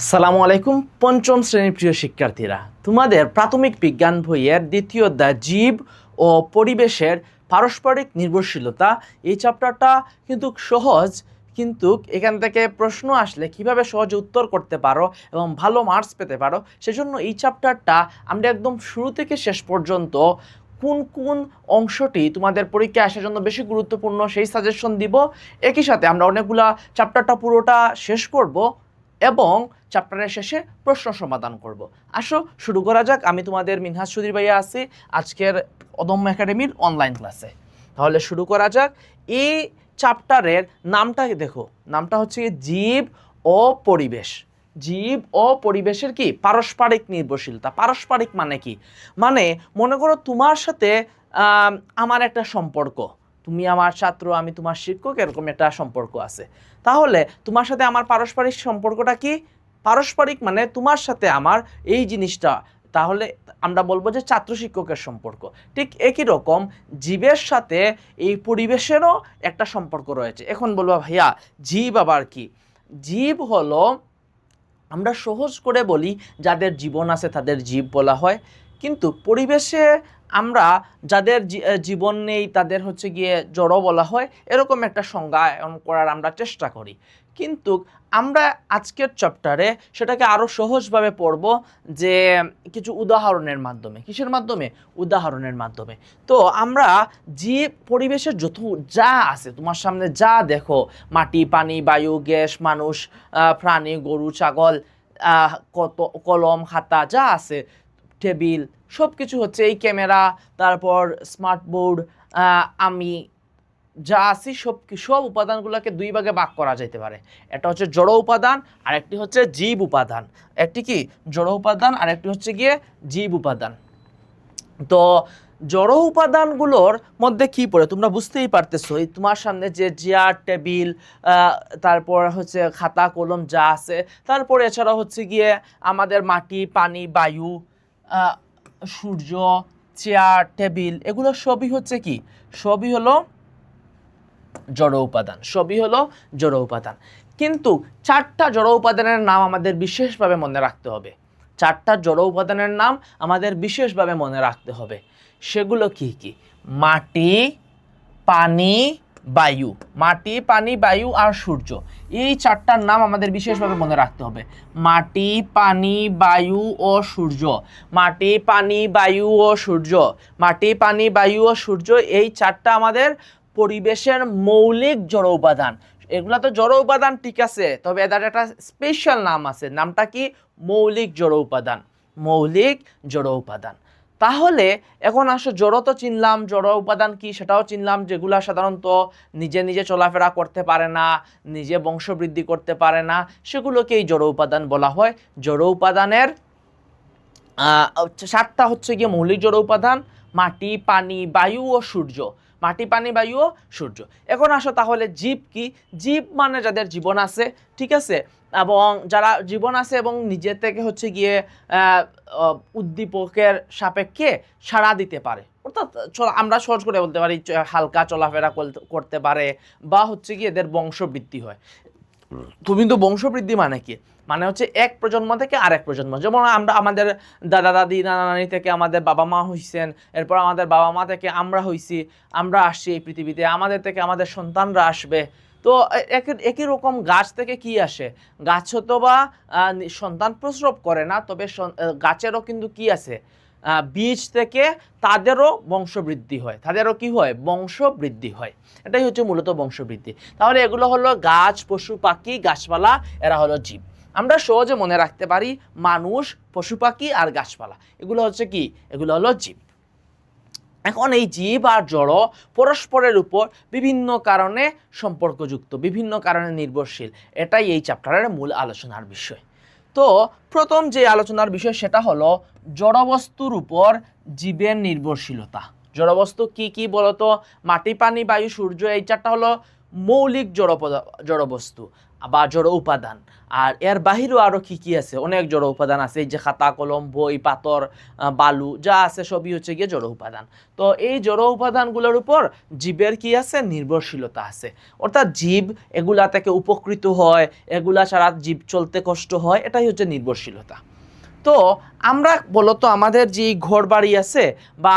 আসসালামু আলাইকুম পঞ্চম শ্রেণীর প্রিয় শিক্ষার্থীরা, তোমাদের প্রাথমিক বিজ্ঞান বইয়ের দ্বিতীয় অধ্যায় জীব ও পরিবেশের পারস্পরিক নির্ভরশীলতা এই চ্যাপ্টারটা কিন্তু সহজ, কিন্তু এখান থেকে প্রশ্ন আসলে কিভাবে সহজে উত্তর করতে পারো এবং ভালো মার্কস পেতে পারো সেজন্য এই চ্যাপ্টারটা আমরা একদম শুরু থেকে শেষ পর্যন্ত কোন কোন অংশটি তোমাদের পরীক্ষায় আসার জন্য বেশি গুরুত্বপূর্ণ সেই সাজেশন দিব। একই সাথে আমরা অনেকগুলা চ্যাপ্টারটা পুরোটা শেষ করব এবং চ্যাপ্টারের শেষে প্রশ্ন সমাধান করব। আসো শুরু করা যাক। আমি তোমাদের মিনহাজ সুধীর ভাইয়া আছি আজকের অদম্য একাডেমির অনলাইন ক্লাসে। তাহলে শুরু করা যাক। এই চ্যাপ্টারের নামটা দেখো, নামটা হচ্ছে জীব ও পরিবেশ। জীব ও পরিবেশের কি পারস্পরিক নির্ভরশীলতা। পারস্পরিক মানে কি? মানে মনে করো তোমার সাথে আমার একটা সম্পর্ক, তুমি আমার ছাত্র আমি তোমার শিক্ষক, এরকম একটা সম্পর্ক আছে। তাহলে তোমার সাথে আমার পারস্পরিক সম্পর্কটা কি? পারস্পরিক মানে তোমার সাথে আমার এই জিনিসটা, তাহলে আমরা বলবো যে ছাত্র শিক্ষকের সম্পর্ক। ঠিক একই রকম জীবের সাথে এই পরিবেশেরও একটা সম্পর্ক রয়েছে। এখন বলবো ভাইয়া জীব আবার কি? জীব হলো, আমরা সহজ করে বলি যাদের জীবন আছে তাদের জীব বলা হয়, কিন্তু পরিবেশে আমরা যাদের জীবন নেই তাদের হচ্ছে গিয়ে জড় বলা হয়। এরকম একটা সংজ্ঞায়ন করার আমরা চেষ্টা করি, কিন্তু আমরা আজকের চ্যাপ্টারে সেটাকে আরও সহজভাবে পড়ব, যে কিছু উদাহরণের মাধ্যমে। কিসের মাধ্যমে? উদাহরণের মাধ্যমে। তো আমরা জীব পরিবেশের যত যা আছে তোমার সামনে, যা দেখো, মাটি পানি বায়ু গ্যাস মানুষ প্রাণী গরু ছাগল কত কলম খাতা যা আছে, টেবিল, সব কিছু হচ্ছে এই ক্যামেরা, তারপর স্মার্ট বোর্ড, আমি যা আছি সব উপাদানগুলোকে দুই ভাগে ভাগ করা যেতে পারে। একটা হচ্ছে জড় উপাদান আর একটি হচ্ছে জীব উপাদান। একটি কি জড় উপাদান আর একটি হচ্ছে গিয়ে জীব উপাদান। তো জড় উপাদানগুলোর মধ্যে কি পড়ে তোমরা বুঝতেই পারতেছো। এই তোমার সামনে যে চেয়ার টেবিল, তারপর হচ্ছে খাতা কলম যা আছে, তারপরে এছাড়া হচ্ছে গিয়ে আমাদের মাটি পানি বায়ু, সূর্য, চেয়ার টেবিল, এগুলো সবই হচ্ছে কি? সবই হলো জড় উপাদান। সবই হলো জড় উপাদান। কিন্তু চারটা জড় উপাদানের নাম আমাদের বিশেষভাবে মনে রাখতে হবে। চারটা জড় উপাদানের নাম আমাদের বিশেষভাবে মনে রাখতে হবে। সেগুলো কি কি? মাটি পানি বায়ু। মাটি পানি বায়ু আর সূর্য, এই চারটার নাম আমাদের বিশেষভাবে মনে রাখতে হবে। মাটি পানি বায়ু ও সূর্য। মাটি পানি বায়ু ও সূর্য। মাটি পানি বায়ু ও সূর্য, এই চারটা আমাদের পরিবেশের মৌলিক জড় উপাদান। এগুলা তো জড় উপাদান ঠিক আছে, তবে এদের একটা স্পেশাল নাম আছে। নামটা কি? মৌলিক জড় উপাদান। মৌলিক জড় উপাদান। তাহলে এখন আসো, জড় তো চিনলাম, জড় উপাদান কি সেটাও চিনলাম, যেগুলা সাধারণত নিজে নিজে চলাফেরা করতে পারে না, নিজে বংশবৃদ্ধি করতে পারে না, সেগুলোকেই জড় উপাদান বলা হয়। জড় উপাদানের সাতটা হচ্ছে গিয়ে মৌলিক জড় উপাদান: মাটি পানি বায়ু ও সূর্য। মাটি পানি বায়ু ও সূর্য। এখন আসো তাহলে জীব কি? জীব মানে যাদের জীবন আছে, ঠিক আছে, এবং যারা জীবন আছে এবং নিজে থেকে হচ্ছে গিয়ে উদ্দীপকের সাপেক্ষে সাড়া দিতে পারে, অর্থাৎ আমরা সহজ করে বলতে পারি হালকা চলাফেরা করতে পারে, বা হচ্ছে গিয়ে এদের বংশবৃদ্ধি হয়। তো কিন্তু বংশবৃদ্ধি মানে কি? মানে হচ্ছে এক প্রজন্ম থেকে আরেক প্রজন্ম। যেমন আমরা আমাদের দাদা দাদি নানা নানি থেকে আমাদের বাবা মা হইছেন, এরপর আমাদের বাবা মা থেকে আমরা হইছি, আমরা আসছি এই পৃথিবীতে, আমাদের থেকে আমাদের সন্তানরা আসবে। তো একই রকম গাছ থেকে কি আসে? গাছ হয়তো বা সন্তান প্রসব করে না, তবে গাছেরও কিন্তু কি আছে? বীজ থেকে তাদেরও বংশবৃদ্ধি হয়। তাদেরও কি হয়? বংশবৃদ্ধি হয়। এটাই হচ্ছে মূলত বংশবৃদ্ধি। তাহলে এগুলো হলো গাছ পশু পাখি গাছপালা, এরা হলো জীব। আমরা সহজে মনে রাখতে পারি মানুষ পশু পাখি আর গাছপালা, এগুলো হচ্ছে কি? এগুলো হলো জীব। এখন এই জীব আর জড় পরস্পরের উপর বিভিন্ন কারণে সম্পর্কযুক্ত, বিভিন্ন কারণে নির্ভরশীল। এটাই এই চ্যাপ্টারের মূল আলোচনার বিষয়। তো প্রথম যে আলোচনার বিষয় সেটা হলো জড়বস্তুর উপর জীবের নির্ভরশীলতা। জড়বস্তু কি কি বলতো? মাটি পানি বায়ু সূর্য, এই চারটা হলো মৌলিক জড়বস্তু। বা জড় উপাদান। আর এর বাহিরেও আরও কী কী আছে, অনেক জড় উপাদান আছে, এই যে খাতা কলম বই পাথর বালু যা আছে সবই হচ্ছে গিয়ে জড় উপাদান। তো এই জড় উপাদানগুলোর উপর জীবের কি আছে, নির্ভরশীলতা আছে। অর্থাৎ জীব এগুলা থেকে উপকৃত হয়, এগুলা ছাড়া জীব চলতে কষ্ট হয়, এটাই হচ্ছে নির্ভরশীলতা। তো আমরা বলতো আমাদের যে ঘর বাড়ি আছে বা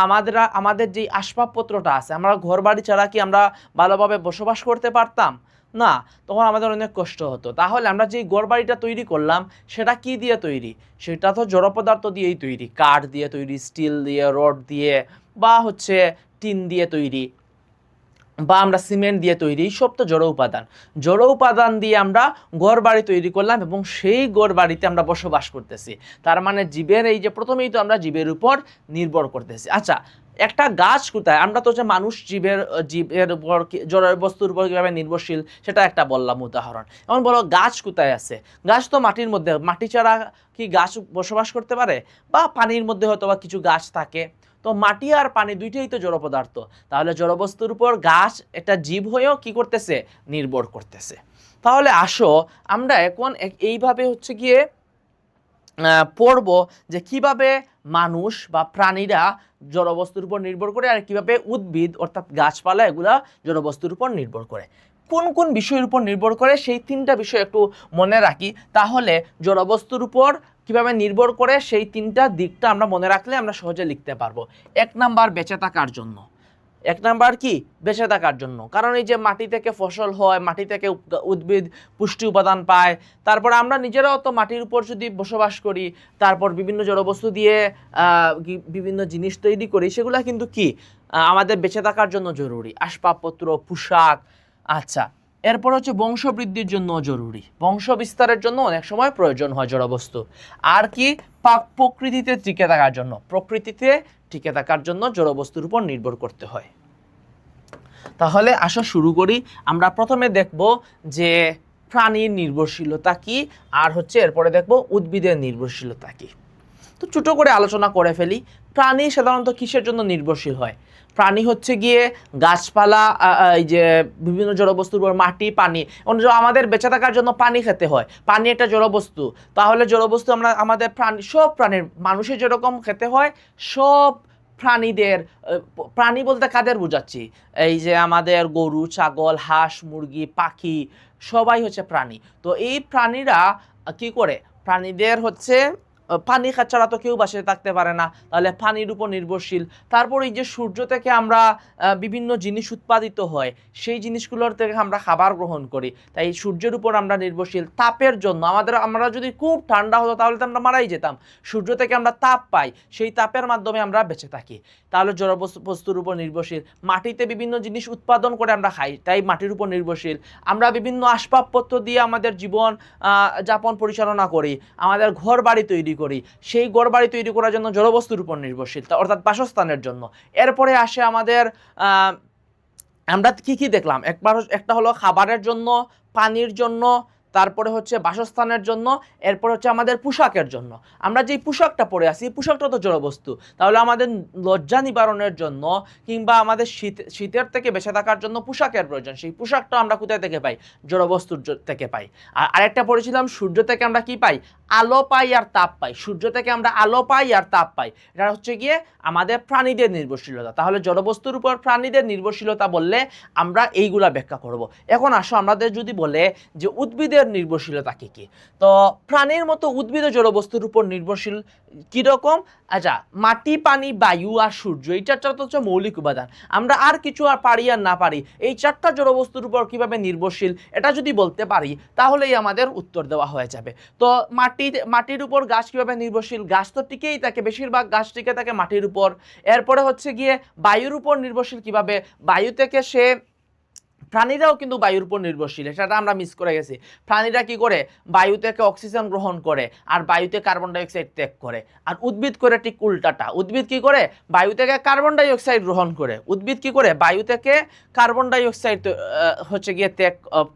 আমাদের যে আসবাবপত্রটা আছে, আমরা ঘর বাড়ি ছাড়া কি আমরা ভালোভাবে বসবাস করতে পারতাম না? তখন আমাদের অনেক কষ্ট হতো। তাহলে আমরা যে ঘর বাড়িটা তৈরি করলাম সেটা কি দিয়ে তৈরি? সেটা তো জড় পদার্থ দিয়েই তৈরি, কাঠ দিয়ে তৈরি, স্টিল দিয়ে, রড দিয়ে, বা হচ্ছে টিন দিয়ে তৈরি, বা আমরা সিমেন্ট দিয়ে তৈরি, সব তো জড় উপাদান। জড় উপাদান দিয়ে আমরা ঘর বাড়ি তৈরি করলাম এবং সেই ঘর বাড়িতে আমরা বসবাস করতেছি। তার মানে জীবের এই যে প্রথমেই তো আমরা জীবের উপর নির্ভর করতেছি। আচ্ছা, একটা গাছ কোথায়? আমরা তো যে মানুষ জীবের উপর জড় বস্তুর উপর কীভাবে নির্ভরশীল সেটা একটা বললাম উদাহরণ। এখন বলো গাছ কোথায় আছে? গাছ তো মাটির মধ্যে, মাটি ছাড়া কি গাছ বসবাস করতে পারে? বা পানির মধ্যে হয়তো বা কিছু গাছ থাকে। তো মাটি আর পানি দুইটাই তো জড় পদার্থ। তাহলে জড়বস্তুর উপর গাছ একটা জীব হয়েও কি করতেছে, নির্ভর করতেছে। তাহলে আসো আমরা এখন এইভাবে হচ্ছে গিয়ে পড়ব যে কিভাবে মানুষ বা প্রাণীরা জড়বস্তুর উপর নির্ভর করে, আর কিভাবে উদ্ভিদ অর্থাৎ গাছপালা এগুলা জড়বস্তুর উপর নির্ভর করে। কোন কোন বিষয়ের উপর নির্ভর করে সেই তিনটা বিষয় একটু মনে রাখি, তাহলে জড়বস্তুর উপর কিভাবে নির্ভর করে সেই তিনটা দিকটা আমরা মনে রাখলে আমরা সহজে লিখতে পারবো। 1 নাম্বার বেঁচে থাকার জন্য। 1 নাম্বার কি? বেঁচে থাকার জন্য। কারণ এই যে মাটি থেকে ফসল হয়, মাটি থেকে উদ্ভিদ পুষ্টি উপাদান পায়, তারপর আমরা নিজেরাও তো মাটির উপর যদি বসবাস করি, তারপর বিভিন্ন জড়বস্তু দিয়ে বিভিন্ন জিনিস তৈরি করি, সেগুলা কিন্তু কি আমাদের বেঁচে থাকার জন্য জরুরি। আসবাবপত্র, পোশাক। আচ্ছা, এরপর হচ্ছে বংশবৃদ্ধির জন্য জরুরি, বংশ বিস্তারের জন্য অনেক সময় প্রয়োজন হয় জড়বস্তু। আর কি? প্রকৃতিতে টিকে থাকার জন্য, প্রকৃতিতে টিকে থাকার জন্য জড়বস্তুর উপর নির্ভর করতে হয়। তাহলে আসো শুরু করি। আমরা প্রথমে দেখব যে প্রাণীর নির্ভরশীলতা কি, আর হচ্ছে এরপরে দেখব উদ্ভিদের নির্ভরশীলতা কি। তো ছোট করে আলোচনা করে ফেলি। প্রাণী সাধারণত কিসের জন্য নির্ভরশীল হয়? প্রাণী হচ্ছে গিয়ে গাছপালা, এই যে বিভিন্ন জড়বস্তুর উপর, মাটি, পানি। আমাদের বেঁচে থাকার জন্য পানি খেতে হয়, পানি একটা জড়বস্তু। তাহলে জড়বস্তু আমরা আমাদের প্রাণী, সব প্রাণীর, মানুষের যেরকম খেতে হয় সব প্রাণীদের, প্রাণী বলতে কাদের বোঝাচ্ছি? এই যে আমাদের গরু, ছাগল, হাঁস, মুরগি, পাখি সবাই হচ্ছে প্রাণী। তো এই প্রাণীরা কি করে? প্রাণীদের হচ্ছে পানি ছাড়া তো কেউ বাঁচে থাকতে পারে না, তাহলে পানির উপর নির্ভরশীল। তারপর এই যে সূর্য থেকে আমরা বিভিন্ন জিনিস উৎপাদিত হয়, সেই জিনিসগুলোর থেকে আমরা খাবার গ্রহণ করি, তাই সূর্যের উপর আমরা নির্ভরশীল। তাপের জন্য আমরা যদি খুব ঠান্ডা হতো তাহলে তো আমরা মারাই যেতাম। সূর্য থেকে আমরা তাপ পাই, সেই তাপের মাধ্যমে আমরা বেঁচে থাকি, তাহলে জড় বস্তুর উপর নির্ভরশীল। মাটিতে বিভিন্ন জিনিস উৎপাদন করে আমরা খাই, তাই মাটির উপর নির্ভরশীল। আমরা বিভিন্ন আসবাবপত্র দিয়ে আমাদের জীবন যাপন পরিচালনা করি, আমাদের ঘর বাড়ি তৈরি করি, সেই ঘর বাড়ি তৈরি করার জন্য জড়বস্তুর উপর নির্ভরশীল, অর্থাৎ বাসস্থানের জন্য। এরপরে আসে আমাদের আমরা কি কি দেখলাম? একটা হলো খাবারের জন্য, পানির জন্য, তারপরে হচ্ছে বাসস্থানের জন্য, এরপর হচ্ছে আমাদের পোশাকের জন্য। আমরা যে পোশাকটা পরে আছি, পোশাকটা তো জড়বস্তু, তাহলে আমাদের লজ্জা নিবারণের জন্য কিংবা আমাদের শীতের থেকে বেঁচে থাকার জন্য পোশাকের প্রয়োজন। সেই পোশাকটা আমরা কোথায় থেকে পাই? জড়বস্তুর থেকে পাই। আর আরেকটা পড়েছিলাম, সূর্য থেকে আমরা কি পাই? আলো পাই আর তাপ পাই। সূর্য থেকে আমরা আলো পাই আর তাপ পাই। এটা হচ্ছে গিয়ে আমাদের প্রাণীদের নির্ভরশীলতা। তাহলে জড়বস্তুর উপর প্রাণীদের নির্ভরশীলতা বললে আমরা এইগুলা ব্যাখ্যা করব। এখন আসো আমাদের যদি বলে যে উদ্ভিদের নির্ভরশীলতা কি কি, তো প্রাণীর মতো উদ্ভিদও জড়বস্তুর উপর নির্ভরশীল। কিরকম? আচ্ছা, মাটি, পানি, বায়ু আর সূর্য, এই চারটা তো হচ্ছে মৌলিক উপাদান। আমরা আর কিছু আর পারি আর না পারি, এই চারটা জড়বস্তুর উপর কিভাবে নির্ভরশীল এটা যদি বলতে পারি তাহলেই আমাদের উত্তর দেওয়া হয়ে যাবে। তো মাটির উপর গাছ কিভাবে নির্ভরশীল? গাছ তো টিকেই থাকে, বেশিরভাগ গাছ টিকে থাকে মাটির উপর। এরপরে হচ্ছে গিয়ে বায়ুর উপর নির্ভরশীল কিভাবে? বায়ু থেকে সে, প্রাণীরাও কিন্তু বায়ুর উপর নির্ভরশীল, সেটা আমরা মিস করে গেছি। প্রাণীরা কি করে? বায়ু থেকে অক্সিজেন গ্রহণ করে আর বায়ুতে কার্বন ডাইঅক্সাইড ত্যাগ করে। আর উদ্ভিদ করে ঠিক উল্টাটা। উদ্ভিদ কি করে? বায়ু থেকে কার্বন ডাইঅক্সাইড গ্রহণ করে। উদ্ভিদ কি করে? বায়ু থেকে কার্বন ডাইঅক্সাইড হচ্ছে গিয়ে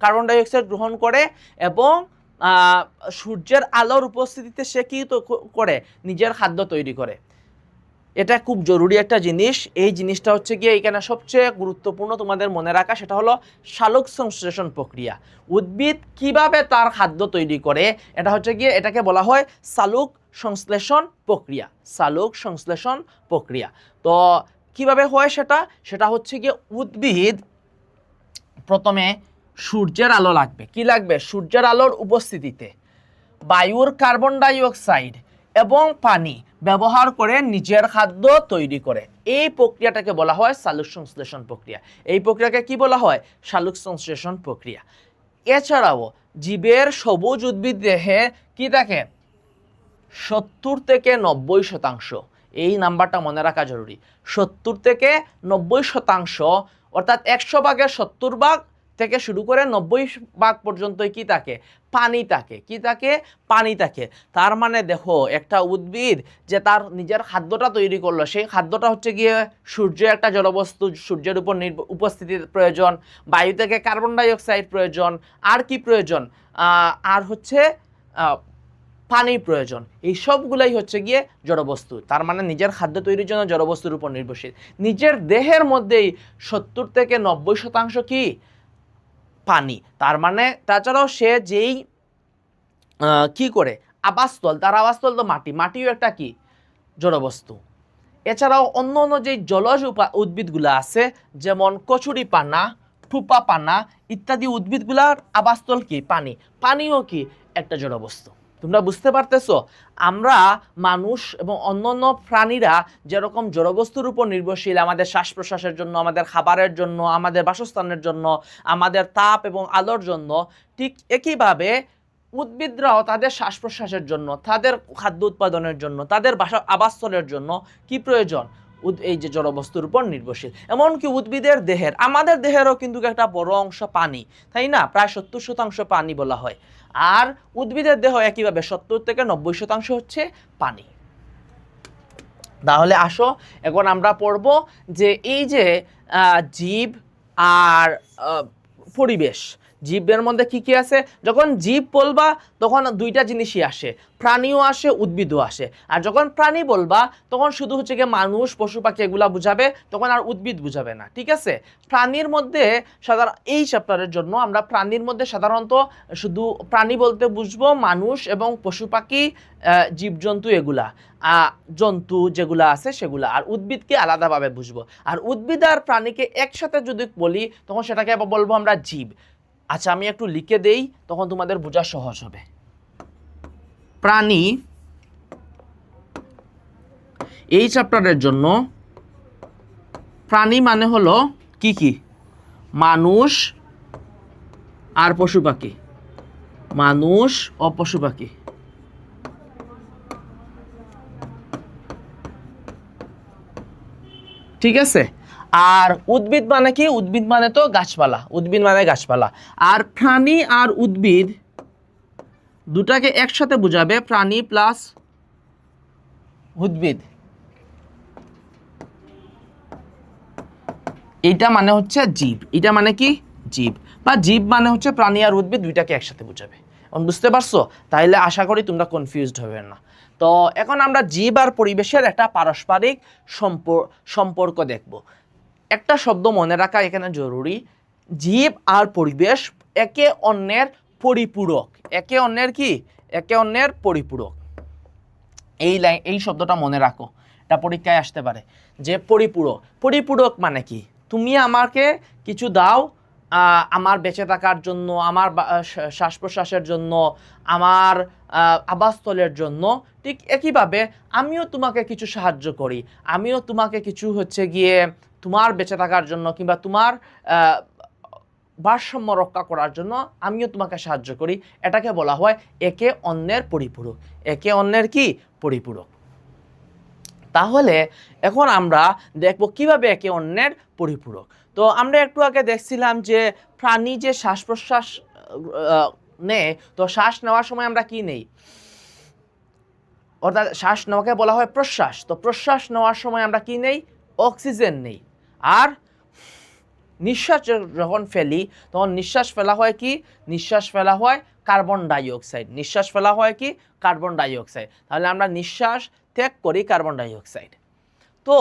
কার্বন ডাইঅক্সাইড গ্রহণ করে এবং সূর্যের আলোর উপস্থিতিতে সে কি করে? নিজের খাদ্য তৈরি করে। এটা খুব জরুরি একটা জিনিস। এই জিনিসটা হচ্ছে গিয়ে এখানে সবচেয়ে গুরুত্বপূর্ণ তোমাদের মনে রাখা, সেটা হলো সালোক সংশ্লেষণ প্রক্রিয়া। উদ্ভিদ কিভাবে তার খাদ্য তৈরি করে, এটা হচ্ছে গিয়ে এটাকে বলা হয় সালোক সংশ্লেষণ প্রক্রিয়া। সালোক সংশ্লেষণ প্রক্রিয়া। তো কিভাবে হয় সেটা হচ্ছে গিয়ে উদ্ভিদ প্রথমে সূর্যের আলো লাগবে। কি লাগবে? সূর্যের আলোর উপস্থিতিতে বায়ুর কার্বন ডাই অক্সাইড এবং পানি ব্যবহার করে নিজের খাদ্য তৈরি করে। এই প্রক্রিয়াটাকে বলা হয় সালোক সংশ্লেষণ প্রক্রিয়া। এই প্রক্রিয়াকে কি বলা হয়? সালোক সংশ্লেষণ প্রক্রিয়া। এছাড়াও জীবের সবুজ উদ্ভিদ দেহে কি থাকে? 70 থেকে 90%, এই নাম্বারটা মনে রাখা জরুরি। 70 থেকে 90%, অর্থাৎ 100 ভাগের 70 ভাগ থেকে শুরু করে 90 ভাগ পর্যন্তই কি থাকে? পানি থাকে। কি থাকে? পানি থাকে। তার মানে দেখো, একটা উদ্ভিদ যে তার নিজের খাদ্যটা তৈরি করলো, সেই খাদ্যটা হচ্ছে গিয়ে সূর্য একটা জড়বস্তু, সূর্যের উপর উপস্থিতির প্রয়োজন, বায়ু থেকে কার্বন ডাই অক্সাইড প্রয়োজন, আর কি প্রয়োজন? আর হচ্ছে পানির প্রয়োজন। এই সবগুলাই হচ্ছে গিয়ে জড়বস্তু। তার মানে নিজের খাদ্য তৈরির জন্য জড়বস্তুর উপর নির্ভরশীল। নিজের দেহের মধ্যেই 70 থেকে 90% কি? পানি। তার মানে তাছাড়াও সে যেই কি করে আবাসস্থল, তার আবাসস্থল তো মাটিও একটা কি? জড়বস্তু। এছাড়াও অন্য অন্য যে জলজ উদ্ভিদগুলো আছে, যেমন কচুরি পানা, থুপা পানা ইত্যাদি উদ্ভিদগুলার আবাসস্থল কি? পানিও কি? একটা জড়বস্তু। তোমরা বুঝতে পারতেছো? আমরা মানুষ এবং অন্যান্য প্রাণীরা যেরকম জড়বস্তুর উপর নির্ভরশীল, আমাদের শ্বাস প্রশ্বাসের জন্য, আমাদের খাবারের জন্য, আমাদের বাসস্থানের জন্য, আমাদের তাপ এবং আলোর জন্য, ঠিক একইভাবে উদ্ভিদরাও তাদের শ্বাস প্রশ্বাসের জন্য, তাদের খাদ্য উৎপাদনের জন্য, তাদের আবাসস্থলের জন্য কি প্রয়োজন? এই যে জড়বস্তুর উপর নির্ভরশীল। এমনকি উদ্ভিদের দেহের, আমাদের দেহেরও কিন্তু একটা বড় অংশ পানি, তাই না? প্রায় 70% পানি বলা হয়। আর উদ্ভিদের দেহ একইভাবে 70 থেকে 90% হচ্ছে পানি। তাহলে আসো এখন আমরা পড়ব যে এই যে জীব আর পরিবেশ, জীবের মধ্যে কি কি আছে। যখন জীব বলবা তখন দুইটা জিনিসই আসে, প্রাণীও আসে, উদ্ভিদও আসে। আর যখন প্রাণী বলবা তখন শুধু হচ্ছে গিয়ে মানুষ, পশু পাখি এগুলা বুঝাবে, তখন আর উদ্ভিদ বুঝাবে না। ঠিক আছে? প্রাণীর মধ্যে এই চ্যাপ্টারের জন্য আমরা প্রাণীর মধ্যে সাধারণত শুধু প্রাণী বলতে বুঝবো মানুষ এবং পশু পাখি, জীবজন্তু, এগুলা জন্তু যেগুলা আছে সেগুলা। আর উদ্ভিদকে আলাদাভাবে বুঝবো। আর উদ্ভিদ আর প্রাণীকে একসাথে যদি বলি তখন সেটাকে বলবো আমরা জীব। আচ্ছা, আমি একটু লিখে দেই, তখন তোমাদের বোঝা সহজ হবে। প্রাণী এই চ্যাপ্টারের জন্য, প্রাণী মানে হলো কি কি? মানুষ আর পশু পাখি। মানুষ ও পশু পাখি। ঠিক আছে? আর উদ্ভিদ মানে কি? উদ্ভিদ মানে তো গাছপালা। উদ্ভিদ মানে গাছপালা। আর প্রাণী আর উদ্ভিদ দুটাকে একসাথে বুঝাবে, প্রাণী প্লাস উদ্ভিদ। এইটা মানে হচ্ছে জীব। এটা মানে কি? জীব। বা জীব মানে হচ্ছে প্রাণী আর উদ্ভিদ দুইটাকে একসাথে বুঝাবে। বুঝতে পারছো? তাইলে আশা করি তোমরা কনফিউজড হবে না। তো এখন আমরা জীব আর পরিবেশের একটা পারস্পরিক সম্পর্ক দেখব। একটা শব্দ মনে রাখা এখানে জরুরি, জীব আর পরিবেশ একে অন্যের পরিপূরক। একে অন্যের কি? একে অন্যের পরিপূরক। এই শব্দটা মনে রাখো, এটা পরীক্ষায় আসতে পারে যে পরিপূরক। পরিপূরক মানে কি? তুমি আমাকে কিছু দাও আমার বেঁচে থাকার জন্য, আমার শ্বাস প্রশ্বাসের জন্য, আমার আবাসস্থলের জন্য। ঠিক একইভাবে আমিও তোমাকে কিছু সাহায্য করি। আমিও তোমাকে কিছু হচ্ছে গিয়ে তোমার বেঁচে থাকার জন্য কিংবা তোমার ভারসাম্য রক্ষা করার জন্য আমিও তোমাকে সাহায্য করি। এটাকে বলা হয় একে অন্যের পরিপূরক। একে অন্যের কি? পরিপূরক। তাহলে এখন আমরা দেখব কিভাবে একে অন্যের পরিপূরক। তো আমরা একটু আগে দেখছিলাম যে প্রাণী যে শ্বাস প্রশ্বাস নেয়, তো শ্বাস নেওয়ার সময় আমরা কি নেই? অর্থাৎ শ্বাস নেওয়াকে বলা হয় প্রশ্বাস। তো প্রশ্বাস নেওয়ার সময় আমরা কি নেই? অক্সিজেন নেই। আর নিঃশ্বাস যখন ফেলি তখন নিঃশ্বাস ফেলা হয় কি? নিঃশ্বাস ফেলা হয় কার্বন ডাই অক্সাইড। নিঃশ্বাস ফেলা হয় কি? Carbon die oxide. তাহলে আমরা নিঃশ্বাস ত্যাগ করি কার্বন ডাই অক্সাইড। তো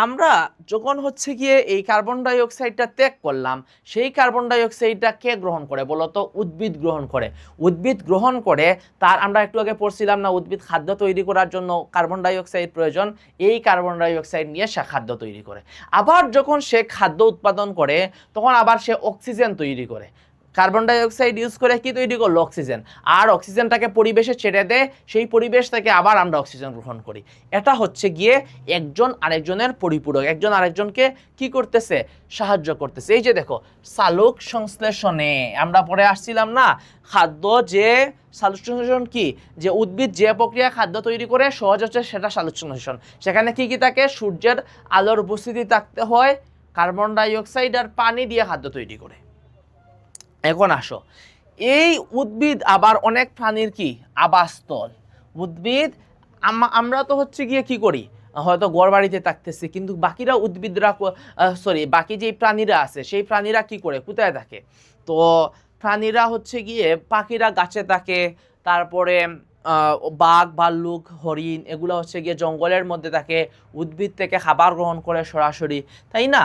আমরা যখন হচ্ছে গিয়ে এই কার্বন ডাই অক্সাইডটা ত্যাগ করলাম, সেই কার্বন ডাই অক্সাইডটা কে গ্রহণ করে বলো তো? উদ্ভিদ গ্রহণ করে। উদ্ভিদ গ্রহণ করে তার, আমরা একটু আগে পড়ছিলাম না, উদ্ভিদ খাদ্য তৈরি করার জন্য কার্বন ডাই অক্সাইড প্রয়োজন, এই কার্বন ডাই অক্সাইড নিয়ে সে খাদ্য তৈরি করে। আবার যখন সে খাদ্য উৎপাদন করে তখন আবার সে অক্সিজেন তৈরি করে। কার্বন ডাই অক্সাইড ইউজ করে কি তৈরি করলো? অক্সিজেন। আর অক্সিজেনটাকে পরিবেশে ছেড়ে দেয়, সেই পরিবেশ থেকে আবার আমরা অক্সিজেন গ্রহণ করি। এটা হচ্ছে গিয়ে একজন আরেকজনের পরিপূরক, একজন আরেকজনকে কি করতেছে? সাহায্য করতেছে। এই যে দেখো, সালোক সংশ্লেষণে আমরা পরে আসছিলাম না, খাদ্য যে সালোক সংশ্লেষণ কি, যে উদ্ভিদ যে প্রক্রিয়া খাদ্য তৈরি করে সহজ হচ্ছে সেটা সালোক সংশ্লেষণ। সেখানে কি কি থাকে? সূর্যের আলোর উপস্থিতি থাকতে হয়, কার্বন ডাই অক্সাইড আর পানি দিয়ে খাদ্য তৈরি করে। এখন আসো, এই উদ্ভিদ আবার অনেক প্রাণীর কি আবাসস্থল। উদ্ভিদ আমরা তো হচ্ছে গিয়ে কি করি, হয়তো ঘর বাড়িতে থাকতেছি, কিন্তু বাকিরা উদ্ভিদরা বাকি যে প্রাণীরা আছে সেই প্রাণীরা কি করে, কোথায় থাকে? তো প্রাণীরা হচ্ছে গিয়ে, পাখিরা গাছে থাকে, তারপরে বাঘ ভাল্লুক হরিণ এগুলো হচ্ছে গিয়ে জঙ্গলের মধ্যে থাকে, উদ্ভিদ থেকে খাবার গ্রহণ করে সরাসরি, তাই না?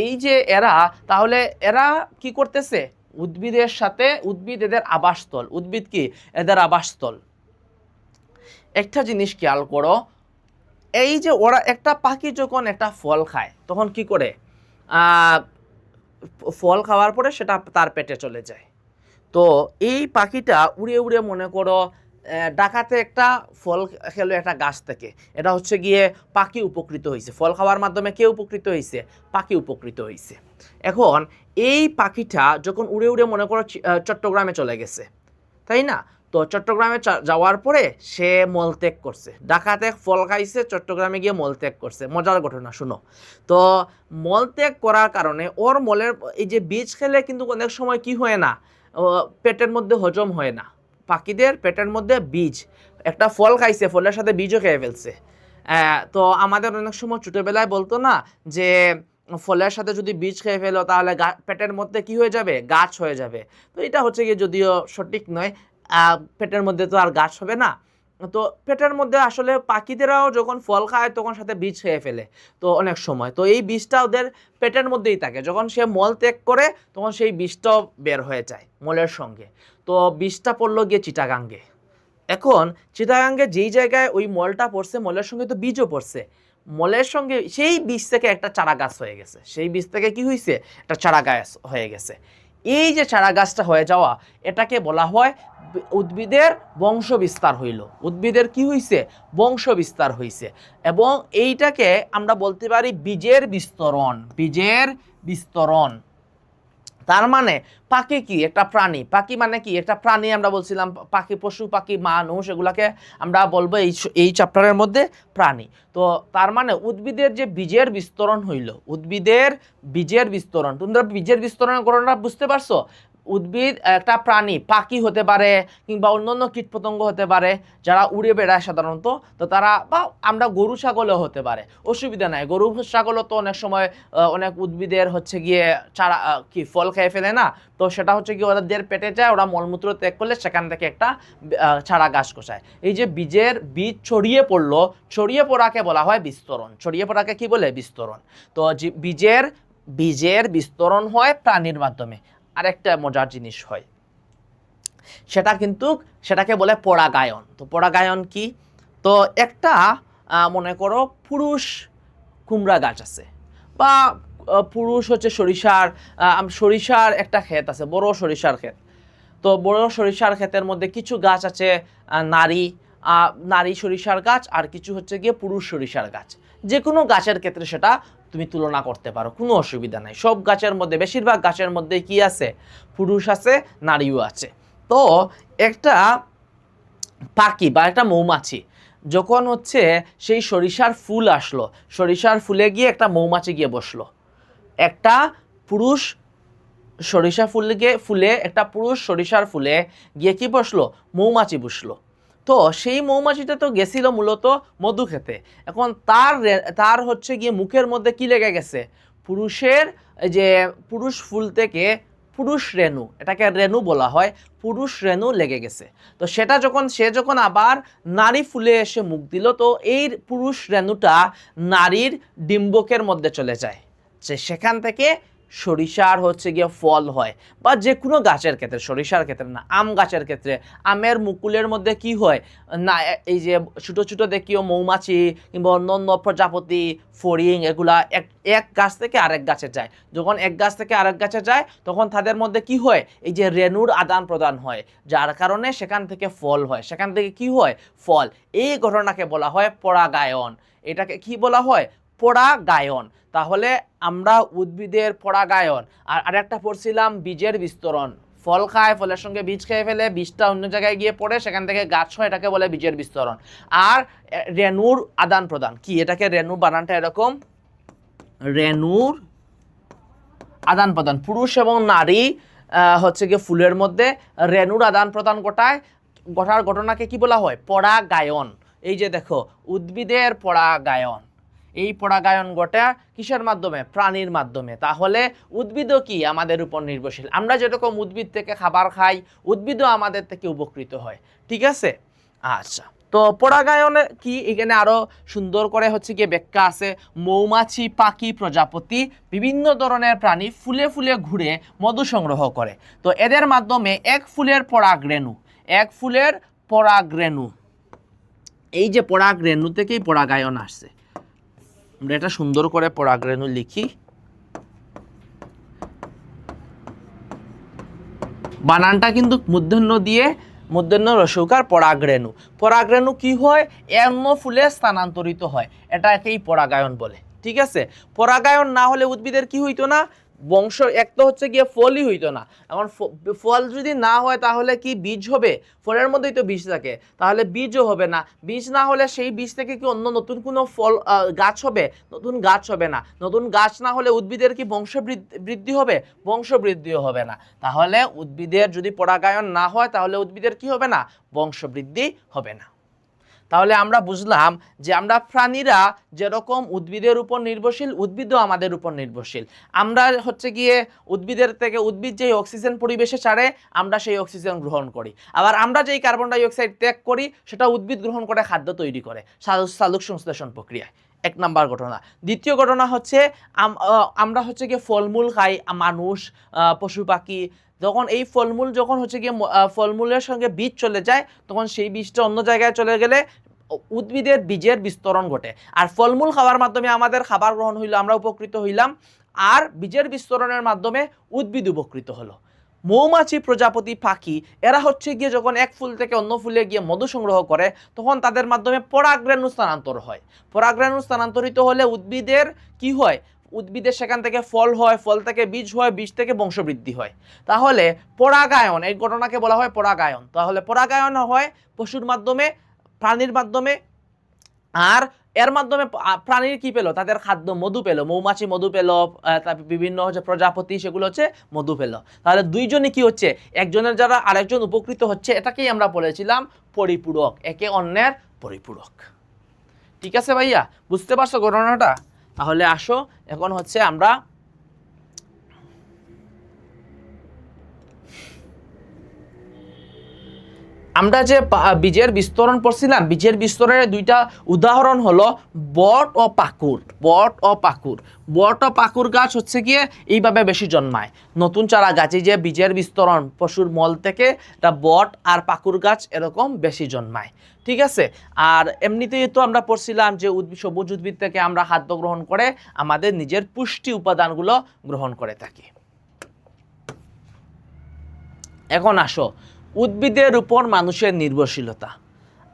এই যে এরা, তাহলে এরা কি করতেছে? উদ্ভিদের সাথে, উদ্ভিদ এদের আবাসস্থল, উদ্ভিদ কি এদের আবাসস্থল। একটা জিনিস খেয়াল করো, এই যে ওরা, একটা পাখি যখন একটা ফল খায় তখন কি করে? ফল খাওয়ার পরে সেটা তার পেটে চলে যায়। তো এই পাখিটা উড়ে উড়ে, মনে করো ডাকাতে একটা ফল খেলো একটা গাছ থেকে, এটা হচ্ছে গিয়ে পাখি উপকৃত হয়েছে। ফল খাওয়ার মাধ্যমে কে উপকৃত হয়েছে? পাখি উপকৃত হয়েছে। এখন এই পাখিটা যখন উড়ে উড়ে, মনে করো চট্টগ্রামে চলে গেছে, তাই না? তো চট্টগ্রামে যাওয়ার পরে সে মলত্যাগ করছে, ডাকাতে ফল খাইছে, চট্টগ্রামে গিয়ে মলত্যাগ করছে। মজার ঘটনা শুনো। তো মলত্যাগ করার কারণে ওর মলের, এই যে বীজ খেলে কিন্তু অনেক সময় কি হয় না, পেটের মধ্যে হজম হয় না। পাখিদের পেটের মধ্যে বীজ, একটা ফল খাইছে, ফলের সাথে বীজও খেয়ে ফেলছে। তো আমাদের অনেক সময় ছোটোবেলায় বলতো না যে ফলের সাথে যদি বীজ খেয়ে ফেলো তাহলে পেটের মধ্যে কি হয়ে যাবে? গাছ হয়ে যাবে। তো এটা হচ্ছে গিয়ে যদিও সঠিক নয়, পেটের মধ্যে তো আর গাছ হবে না। তো পেটের মধ্যে আসলে পাখিদেরাও যখন ফল খায় তখন সাথে বীজ খেয়ে ফেলে, তো অনেক সময় তো এই বীজটা ওদের পেটের মধ্যেই থাকে। যখন সে মল ত্যাগ করে তখন সেই বীজটাও বের হয়ে যায় মলের সঙ্গে। তো বীজটা পড়লো গিয়ে চিটাগাঙ্গে। এখন চিটাগাঙ্গে যেই জায়গায় ওই মলটা পড়ছে, মলের সঙ্গে তো বীজও পড়ছে, মলের সঙ্গে সেই বীজ থেকে একটা চারা গাছ হয়ে গেছে। সেই বীজ থেকে কি হয়েছে? একটা চারা গাছ হয়ে গেছে। এই যে চারা গাছটা হয়ে যাওয়া, এটাকে বলা হয় উদ্ভিদের বংশ বিস্তার হইল। উদ্ভিদের কি হইছে? বংশ বিস্তার হইছে। এবং এইটাকে আমরা বলতে পারি বীজের বিস্তরণ। বীজের বিস্তরণ। তার মানে পাখি কি? একটা প্রাণী। পাখি মানে কি? একটা প্রাণী। আমরা বলছিলাম পাখি, পশু পাখি, মানুষ, এগুলাকে আমরা বলবো এই চ্যাপ্টারের মধ্যে প্রাণী। তো তার মানে উদ্ভিদের যে বীজের বিস্তরণ হইল, উদ্ভিদের বীজের বিস্তরণ, তোমরা বীজের বিস্তরণের ঘটনা বুঝতে পারছো? উদ্ভিদ একটা প্রাণী, পাখি হতে পারে কিংবা অন্যান্য কীটপতঙ্গ হতে পারে যারা উড়ে বেড়ায় সাধারণত। তো তারা, বা আমরা গরু ছাগলও হতে পারে, অসুবিধা নাই। গরু ছাগলও তো অনেক সময় অনেক উদ্ভিদের হচ্ছে গিয়ে চারা কি ফল খেয়ে ফেলে না, তো সেটা হচ্ছে গিয়ে ওদের পেটে যায়, ওরা মলমূত্র ত্যাগ করলে সেখান থেকে একটা চারা গাছ কোষায়। এই যে বীজ ছড়িয়ে পড়লো, ছড়িয়ে পড়াকে বলা হয় বিস্তরণ। ছড়িয়ে পড়াকে কি বলে? বিস্তরণ। তো বীজের বিস্তরণ হয় প্রাণীর মাধ্যমে। আরেকটা মজার জিনিস হয়, সেটাকে বলে পরাগায়ন। তো পরাগায়ন কি? তো একটা মনে করো পুরুষ কুমড়া গাছ আছে, বা পুরুষ হচ্ছে সরিষার একটা ক্ষেত আছে, বড় সরিষার ক্ষেত। তো বড় সরিষার ক্ষেতের মধ্যে কিছু গাছ আছে নারী সরিষার গাছ, আর কিছু হচ্ছে গিয়ে পুরুষ সরিষার গাছ। যে কোনো গাছের ক্ষেত্রে সেটা তুমি তুলনা করতে পারো, কোনো অসুবিধা নাই। সব গাছের মধ্যে, বেশিরভাগ গাছের মধ্যে কি আছে? পুরুষ আছে, নারীও আছে। তো একটা পাখি বা একটা মৌমাছি যখন হচ্ছে সেই সরিষার ফুল আসলো, সরিষার ফুলে গিয়ে একটা মৌমাছি গিয়ে বসলো। একটা পুরুষ সরিষা ফুলে একটা পুরুষ সরিষার ফুলে গিয়ে কি বসলো? মৌমাছি বসলো। তো সেই মৌমাছিটা তো গেছিল মূলত মধু খেতে। এখন তার হচ্ছে গিয়ে মুখের মধ্যে কি লেগে গেছে? পুরুষ ফুল থেকে পুরুষ রেণু, এটাকে রেণু বলা হয়, পুরুষ রেণু লেগে গেছে। তো সে যখন আবার নারী ফুলে এসে মুখ দিল, তো এই পুরুষ রেণুটা নারীর ডিম্বকের মধ্যে চলে যায়, সেখান থেকে সরিষার হচ্ছে গিয়ে ফল হয়। বা যে কোনো গাছের ক্ষেত্রে, সরিষার ক্ষেত্রে না, আম গাছের ক্ষেত্রে আমের মুকুলের মধ্যে কি হয় না, এই যে ছোটো ছোটো দেখিও মৌমাছি কিংবা অন্য প্রজাপতি, ফড়িং, এগুলা এক গাছ থেকে আরেক গাছে যায়। যখন এক গাছ থেকে আরেক গাছে যায় তখন তাদের মধ্যে কি হয়, এই যে রেণুর আদান প্রদান হয়, যার কারণে সেখান থেকে ফল হয়, সেখান থেকে কি হয়, ফল। এই ঘটনাকে বলা হয় পরাগায়ন। এটাকে কি বলা হয়, পরাগায়ন। তাহলে আমরা উদ্ভিদের পরাগায়ন, আর আরেকটা পড়ছিলাম বীজের বিস্তরণ। ফল খায়, ফলের সঙ্গে বীজ খেয়ে ফেলে, বীজটা অন্য জায়গায় গিয়ে পড়ে, সেখান থেকে গাছ হয়, এটাকে বলে বীজের বিস্তরণ। আর রেণুর আদান প্রদান কি, এটাকে রেণু বানানটা এরকম, রেণুর আদান প্রদান, পুরুষ এবং নারী হচ্ছে গিয়ে ফুলের মধ্যে রেণুর আদান প্রদান ঘটার ঘটনাকে কি বলা হয়, পরাগায়ন। এই যে দেখো উদ্ভিদের পরাগায়ন, এই পরাগায়ন ঘটে কিসের মাধ্যমে, প্রাণীর মাধ্যমে। তাহলে উদ্ভিদও কি আমাদের উপর নির্ভরশীল, আমরা যেরকম উদ্ভিদ থেকে খাবার খাই, উদ্ভিদও আমাদের থেকে উপকৃত হয়, ঠিক আছে। আচ্ছা, তো পরাগায়নে কি, এখানে আরো সুন্দর করে হচ্ছে গিয়ে ব্যাখ্যা আছে। মৌমাছি, পাখি, প্রজাপতি, বিভিন্ন ধরনের প্রাণী ফুলে ফুলে ঘুরে মধু সংগ্রহ করে। তো এদের মাধ্যমে এক ফুলের পরাগরেণু, এই যে পরাগরেণু থেকেই পরাগায়ন আসছে। আমরা এটা সুন্দর করে পরাগরেণু লিখি, বানানটা কিন্তু মূর্ধন্য রসৌকার, পরাগরেণু। পরাগরেণু কি হয়, অন্য ফুলে স্থানান্তরিত হয়, এটাকেই পরাগায়ন বলে, ঠিক আছে। পরাগায়ন না হলে উদ্ভিদের কি হইতো না, বংশ, এক তো হচ্ছে গিয়ে ফলই হইতো না। এখন ফল যদি না হয় তাহলে কি বীজ হবে, ফলের মধ্যেই তো বীজ থাকে, তাহলে বীজও হবে না। বীজ না হলে সেই বীজ থেকে কি অন্য নতুন কোনো ফল গাছ হবে, নতুন গাছ হবে না। নতুন গাছ না হলে উদ্ভিদের কি বংশ বৃদ্ধি হবে, বংশ বৃদ্ধিও হবে না। তাহলে উদ্ভিদের যদি পরাগায়ন না হয় তাহলে উদ্ভিদের কি হবে না, বংশ বৃদ্ধি হবে না। তাহলে আমরা বুঝলাম যে আমরা প্রাণীরা যেরকম উদ্ভিদের উপর নির্ভরশীল, উদ্ভিদও আমাদের উপর নির্ভরশীল। আমরা হচ্ছে গিয়ে উদ্ভিদের থেকে, উদ্ভিদ যেই অক্সিজেন পরিবেশে ছাড়ে আমরা সেই অক্সিজেন গ্রহণ করি, আবার আমরা যেই কার্বন ডাই অক্সাইড ত্যাগ করি সেটা উদ্ভিদ গ্রহণ করে খাদ্য তৈরি করে সালোক সংশ্লেষণ প্রক্রিয়ায়। এক নাম্বার ঘটনা। দ্বিতীয় ঘটনা হচ্ছে আমরা হচ্ছে গিয়ে ফলমূল খাই, মানুষ, পশু পাখি, যখন এই ফলমূল যখন হচ্ছে গিয়ে ফলমূলের সঙ্গে বীজ চলে যায় তখন সেই বীজটা অন্য জায়গায় চলে গেলে উদ্ভিদের বীজের বিস্তরণ ঘটে। আর ফলমূল খাওয়ার মাধ্যমে আমাদের খাবার গ্রহণ হইল, আমরা উপকৃত হইলাম, আর বীজের বিস্তরণের মাধ্যমে উদ্ভিদ উপকৃত হলো। মৌমাছি, প্রজাপতি, পাখি, এরা হচ্ছে গিয়ে যখন এক ফুল থেকে অন্য ফুলে গিয়ে মধু সংগ্রহ করে তখন তাদের মাধ্যমে পরাগরেণু স্থানান্তর হয়। পরাগরেণু স্থানান্তরিত হলে উদ্ভিদের কি হয়, উদ্ভিদের সেখান থেকে ফল হয়, ফল থেকে বীজ হয়, বীজ থেকে বংশবৃদ্ধি হয়। তাহলে পরাগায়ন, এই ঘটনাকে বলা হয় পরাগায়ন। তাহলে পরাগায়ন হয় পশুর মাধ্যমে, প্রাণীর মাধ্যমে, আর এর মাধ্যমে প্রাণীর কি পেল, তাদের খাদ্য মধু পেল, মৌমাছি মধু পেল, তারপর বিভিন্ন হচ্ছে প্রজাপতি, সেগুলো হচ্ছে মধু পেল। তাহলে দুইজনই কি হচ্ছে, একজনের দ্বারা আরেকজন উপকৃত হচ্ছে, এটাকেই আমরা বলেছিলাম পরিপূরক, একে অন্যের পরিপূরক। ঠিক আছে ভাইয়া, বুঝতে পারছো ঘটনাটা? তাহলে আসো এখন হচ্ছে আমরা যে বীজের বিস্তরণ পড়ছিলাম, বীজের বিস্তরণের দুইটা উদাহরণ হলো বট ও পাকুড়। বট ও পাকুড় গাছ হচ্ছে গিয়ে এইভাবে বেশি জন্মায়, নতুন চারা গাছ। এই যে বীজের বিস্তরণ পশুর মল থেকে, তা বট আর পাকুড় গাছ এরকম বেশি জন্মায়, ঠিক আছে। আর এমনিতেই তো আমরা পড়ছিলাম যে সবুজ উদ্ভিদ থেকে আমরা খাদ্য গ্রহণ করে আমাদের নিজের পুষ্টি উপাদানগুলো গ্রহণ করে থাকি। এখন আসো উদ্ভিদের উপর মানুষের নির্ভরশীলতা।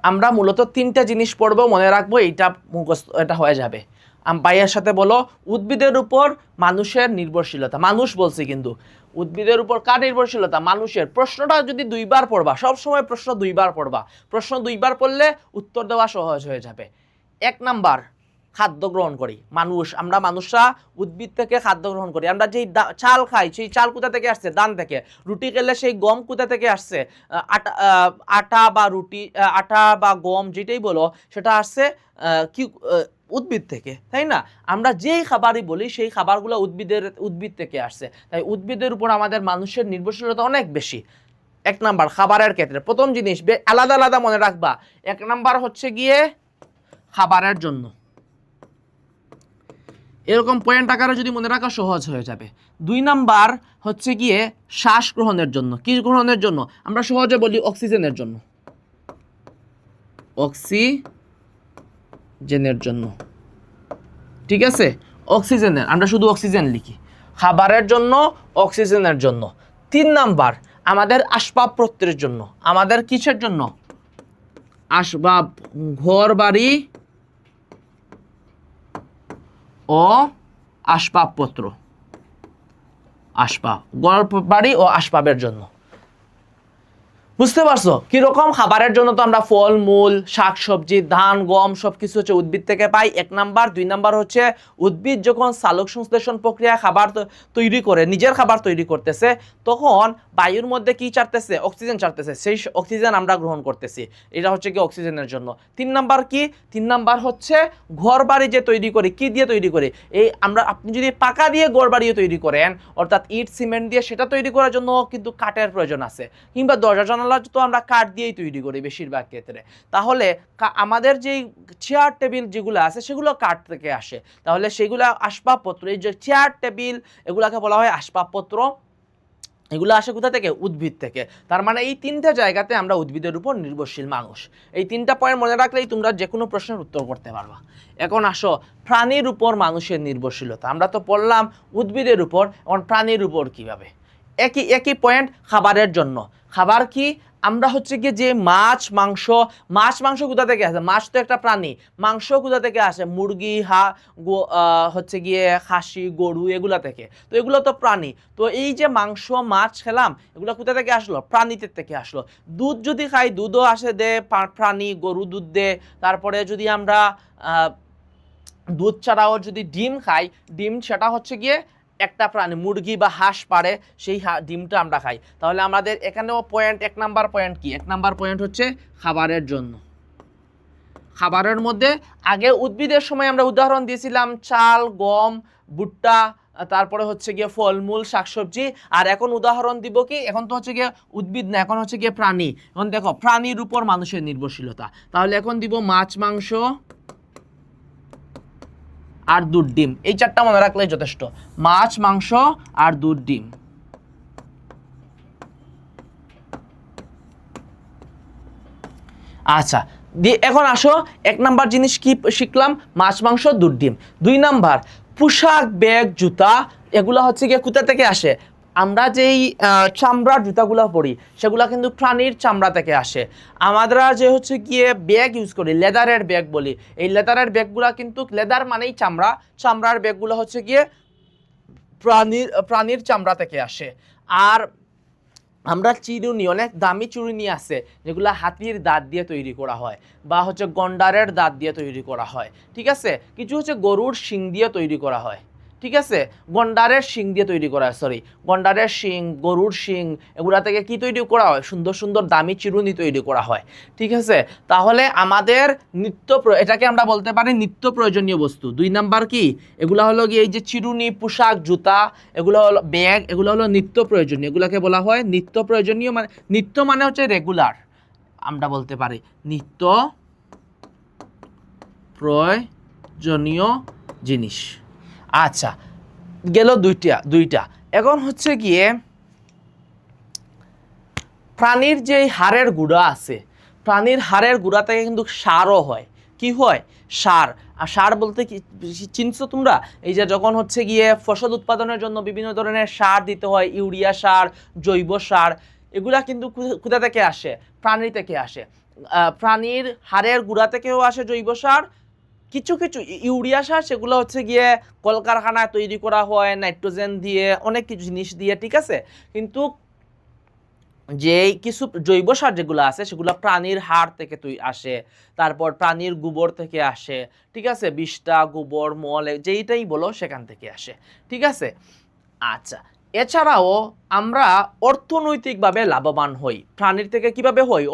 আমরা মূলত তিনটা জিনিস পড়বো, মনে রাখবো, এইটা মুখস্থ, এটা হয়ে যাবে। ভাইয়ের সাথে বলো, উদ্ভিদের উপর মানুষের নির্ভরশীলতা। মানুষ বলছি কিন্তু, উদ্ভিদের উপর কার নির্ভরশীলতা, মানুষের। প্রশ্নটা যদি দুইবার পড়বা, সবসময় প্রশ্ন দুইবার পড়বা, প্রশ্ন দুইবার পড়লে উত্তর দেওয়া সহজ হয়ে যাবে। এক নাম্বার, খাদ্য গ্রহণ করি। আমরা মানুষরা উদ্ভিদ থেকে খাদ্য গ্রহণ করি। আমরা যেই চাল খাই, সেই চাল কোথা থেকে আসছে? ধান থেকে। রুটি খেলে সেই গম কোথা থেকে আসছে? আটা বা রুটি, আটা বা গম যেটাই বলো, সেটা আসছে কি উদ্ভিদ থেকে, তাই না? আমরা যেই খাবারই বলি সেই খাবারগুলো উদ্ভিদ থেকে আসছে। তাই উদ্ভিদের উপর আমাদের মানুষের নির্ভরশীলতা অনেক বেশি। 1 নাম্বার খাবারের ক্ষেত্রে প্রথম জিনিস আলাদা আলাদা মনে রাখবা। 1 নাম্বার হচ্ছে গিয়ে খাবারের জন্য, এরকম পয়েন্ট আকারে যদি মনে রাখা সহজ হয়ে যাবে। 2 নাম্বার হচ্ছে গিয়ে শ্বাস গ্রহণের জন্য। কি গ্রহণের জন্য? আমরা সহজে বলি অক্সিজেনের জন্য, অক্সিজেনের জন্য, ঠিক আছে? অক্সিজেনের, আমরা শুধু অক্সিজেন লিখি। খাবারের জন্য, অক্সিজেনের জন্য। 3 নাম্বার আমাদের আসবাবপত্রের জন্য। আমাদের কিসের জন্য? আসবাব, ঘর বাড়ি ও আসবাবপত্র, আসবাব, ঘর বাড়ি ও আসবাবের জন্য। বুঝতে পারছো? কিরকম? খাবারের জন্য তো আমরা ফল মূল, শাকসবজি, ধান, গম সবকিছু হচ্ছে উদ্ভিদ থেকে পাই, 1 নাম্বার। 2 নাম্বার হচ্ছে উদ্ভিদ যখন সালোক সংশ্লেষণ প্রক্রিয়া খাবার তৈরি করে, নিজের খাবার তৈরি করতেছে, তখন বায়ুর মধ্যে কি ছাড়তেছে? অক্সিজেন ছাড়তেছে। সেই অক্সিজেন আমরা গ্রহণ করতেছি। এটা হচ্ছে কি অক্সিজেনের জন্য। 3 নাম্বার কি? 3 নাম্বার হচ্ছে ঘর বাড়ি যে তৈরি করি। কি দিয়ে তৈরি করি? আপনি যদি পাকা দিয়ে ঘর বাড়িও তৈরি করেন, অর্থাৎ ইট সিমেন্ট দিয়ে, সেটা তৈরি করার জন্য কিন্তু কাঠের প্রয়োজন আছে। কিংবা দরজা জানালা তো আমরা কাঠ দিয়েই তৈরি করি বেশিরভাগ ক্ষেত্রে। তাহলে আমাদের যেই চেয়ার টেবিল যেগুলো আছে সেগুলো কাঠ থেকে আসে। তাহলে সেগুলো আসবাবপত্র, এই যে চেয়ার টেবিল, এগুলাকে বলা হয় আসবাবপত্র। এগুলো আসে কোথা থেকে? উদ্ভিদ থেকে। তার মানে এই 3টা জায়গাতে আমরা উদ্ভিদের উপর নির্ভরশীল মানুষ। এই 3টা পয়েন্ট মনে রাখলেই তোমরা যে কোনো প্রশ্নের উত্তর করতে পারবা। এখন আসো প্রাণীর উপর মানুষের নির্ভরশীলতা। আমরা তো পড়লাম উদ্ভিদের উপর, এখন প্রাণীর উপর কিভাবে? একই পয়েন্ট খাবারের জন্য। খাবার কি? আমরা হচ্ছে গিয়ে যে মাছ মাংস কোথা থেকে আসে? মাছ তো একটা প্রাণী। মাংস কোথা থেকে আসে? মুরগি, হচ্ছে গিয়ে খাসি, গরু, এগুলা থেকে। তো এগুলো তো প্রাণী। তো এই যে মাংস, মাছ খেলাম, এগুলো কোথা থেকে আসলো? প্রাণীদের থেকে আসলো। দুধ যদি খাই, দুধও আসে দে প্রাণী, গরু দুধ দে। তারপরে যদি আমরা দুধ ছাড়াও যদি ডিম খাই, ডিম সেটা হচ্ছে গিয়ে একটা প্রাণী, মুরগি বা হাঁস পারে, সেই ডিমটা আমরা খাই। তাহলে আমাদের এখানেও পয়েন্ট, 1 নাম্বার পয়েন্ট কি? 1 নাম্বার পয়েন্ট হচ্ছে খাবারের জন্য। খাবারের মধ্যে আগে উদ্ভিদের সময় আমরা উদাহরণ দিয়েছিলাম চাল, গম, ভুট্টা, তারপরে হচ্ছে গিয়ে ফলমূল, শাকসবজি। আর এখন উদাহরণ দিব কি? এখন তো হচ্ছে গিয়ে উদ্ভিদ না, এখন হচ্ছে গিয়ে প্রাণী। এখন দেখো প্রাণীর উপর মানুষের নির্ভরশীলতা। তাহলে এখন দিব মাছ, মাংস আর দুধ, ডিম। এই 4টা মনে রাখলেই যথেষ্ট। মাছ, মাংস আর দুধ, ডিম। আচ্ছা, এখন আসো 1 নাম্বার জিনিস কি শিখলাম? মাছ, মাংস, দুধ, ডিম। 2 নাম্বার পোশাক, ব্যাগ, জুতা, এগুলা হচ্ছে গিয়ে কোথা থেকে আসে? আমরা যেই চামড়ার জুতাগুলো পরি, সেগুলো কিন্তু প্রাণীর চামড়া থেকে আসে। আমরা যে হচ্ছে গিয়ে ব্যাগ ইউজ করি, লেদারের ব্যাগ বলি, এই লেদারের ব্যাগগুলো কিন্তু, লেদার মানেই চামড়া, চামড়ার ব্যাগগুলো হচ্ছে গিয়ে প্রাণীর চামড়া থেকে আসে। আর আমরা চিরুনি, অনেক দামি চিরুনি আছে যেগুলো হাতির দাঁত দিয়ে তৈরি করা হয়, বা হচ্ছে গন্ডারের দাঁত দিয়ে তৈরি করা হয়, ঠিক আছে? কিছু হচ্ছে গরুর শিং দিয়ে তৈরি করা হয়, ঠিক আছে? গন্ডারের শিং দিয়ে তৈরি করা হয়, গন্ডারের শিং, গরুর শিং, এগুলা থেকে কি তৈরি করা হয়? সুন্দর সুন্দর দামি চিরুনি তৈরি করা হয়, ঠিক আছে? তাহলে আমাদের এটাকে আমরা বলতে পারি নিত্য প্রয়োজনীয় বস্তু। 2 নাম্বার কি? এগুলা হলো কি এই যে চিরুনি, পোশাক, জুতা, এগুলো হলো ব্যাগ, এগুলো হলো নিত্য প্রয়োজনীয়। এগুলাকে বলা হয় নিত্য প্রয়োজনীয়। মানে নিত্য মানে হচ্ছে রেগুলার, আমরা বলতে পারি নিত্য প্রয়োজনীয় জিনিস। আচ্ছা, গেল দুইটা। এখন হচ্ছে গিয়ে প্রাণীর যে হাড়ের গুঁড়া আছে, প্রাণীর হাড়ের গুঁড়া থেকে কিন্তু সারও হয়। কি হয়? সার। আর সার বলতে কি চিনছো তোমরা? এই যে যখন হচ্ছে গিয়ে ফসল উৎপাদনের জন্য বিভিন্ন ধরনের সার দিতে হয়, ইউরিয়া সার, জৈব সার, এগুলা কিন্তু কোথা থেকে আসে? প্রাণী থেকে আসে। প্রাণীর হাড়ের গুঁড়া থেকেও আসে জৈব সার। কিছু ইউরিয়া সার, সেগুলো হচ্ছে গিয়ে কলকারখানায় তৈরি করা হয় নাইট্রোজেন দিয়ে, অনেক কিছু জিনিস দিয়ে, ঠিক আছে? কিন্তু যে কিছু জৈব সার যেগুলো আছে সেগুলো প্রাণীর হাড় থেকে আসে, তারপর প্রাণীর গোবর থেকে আসে, ঠিক আছে, বিষ্ঠা, গোবর, মল যেইটাই বলো সেখান থেকে আসে, ঠিক আছে। আচ্ছা, এছাড়াও আমরা অর্থনৈতিকভাবে লাভবান হই প্রাণীর থেকে। কিভাবে হই?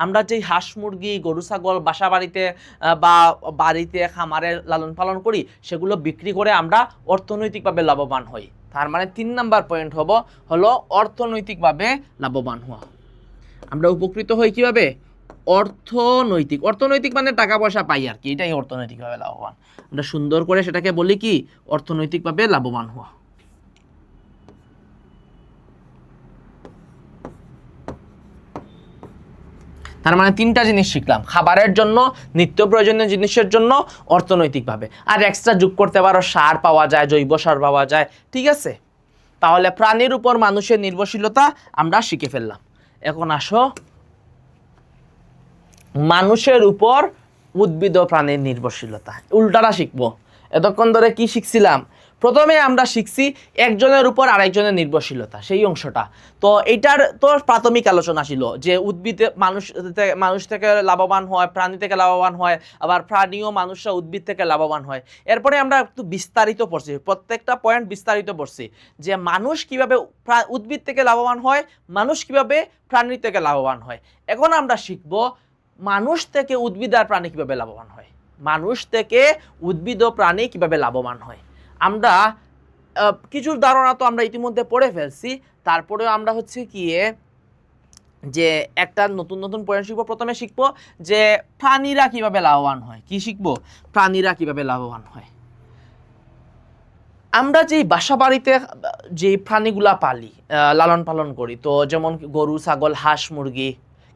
আমরা যেই হাঁস, মুরগি, গরু, ছাগল বাসা বাড়িতে বা বাড়িতে খামারে লালন পালন করি, সেগুলো বিক্রি করে আমরা অর্থনৈতিকভাবে লাভবান হই। তার মানে 3 নাম্বার পয়েন্ট হলো অর্থনৈতিকভাবে লাভবান হওয়া। আমরা উপকৃত হই কিভাবে? অর্থনৈতিক মানে টাকা পয়সা পাই আর কি, এটাই অর্থনৈতিকভাবে লাভবান। আমরা সুন্দর করে সেটাকে বলি কি? অর্থনৈতিকভাবে লাভবান হওয়া। তার মানে 3টা জিনিস শিখলাম: খাবারের জন্য, নিত্য প্রয়োজনীয় জিনিসের জন্য, অর্থনৈতিকভাবে। আর এক্সট্রা যোগ করতে পারো, সার পাওয়া যায়, জৈব সার পাওয়া যায়, ঠিক আছে। তাহলে প্রাণীর উপর মানুষের নির্ভরশীলতা আমরা শিখে ফেললাম। এখন আসো মানুষের উপর উদ্ভিদ ও প্রাণীর নির্ভরশীলতা, উল্টাটা শিখবো। এতক্ষণ ধরে কি শিখছিলাম? প্রথমে আমরা শিখছি একজনের উপর আরেকজনের নির্ভরশীলতা, সেই অংশটা। তো এটার তো প্রাথমিক আলোচনা ছিল যে উদ্ভিদ মানুষ থেকে লাভবান হয়, প্রাণী থেকে লাভবান হয়, আবার প্রাণী ও মানুষরা উদ্ভিদ থেকে লাভবান হয়। এরপরে আমরা একটু বিস্তারিত পড়ছি, প্রত্যেকটা পয়েন্ট বিস্তারিত পড়ছি যে মানুষ কিভাবে উদ্ভিদ থেকে লাভবান হয়, মানুষ কিভাবে প্রাণী থেকে লাভবান হয়। এখন আমরা শিখবো মানুষ থেকে উদ্ভিদ আর প্রাণী কিভাবে লাভবান হয়। মানুষ থেকে উদ্ভিদ ও প্রাণী কিভাবে লাভবান হয়। আমরা কিছু ধারণা তো আমরা ইতিমধ্যে পড়ে ফেলছি, তারপরেও আমরা হচ্ছে গিয়ে যে একটা নতুন নতুন পয়েন্ট শিখবো। প্রথমে শিখবো যে প্রাণীরা কিভাবে লাভবান হয়। কি শিখবো? প্রাণীরা কিভাবে লাভবান হয়। আমরা যেই বাসা বাড়িতে যে প্রাণীগুলা পালি, লালন পালন করি, তো যেমন গরু, ছাগল, হাঁস, মুরগি,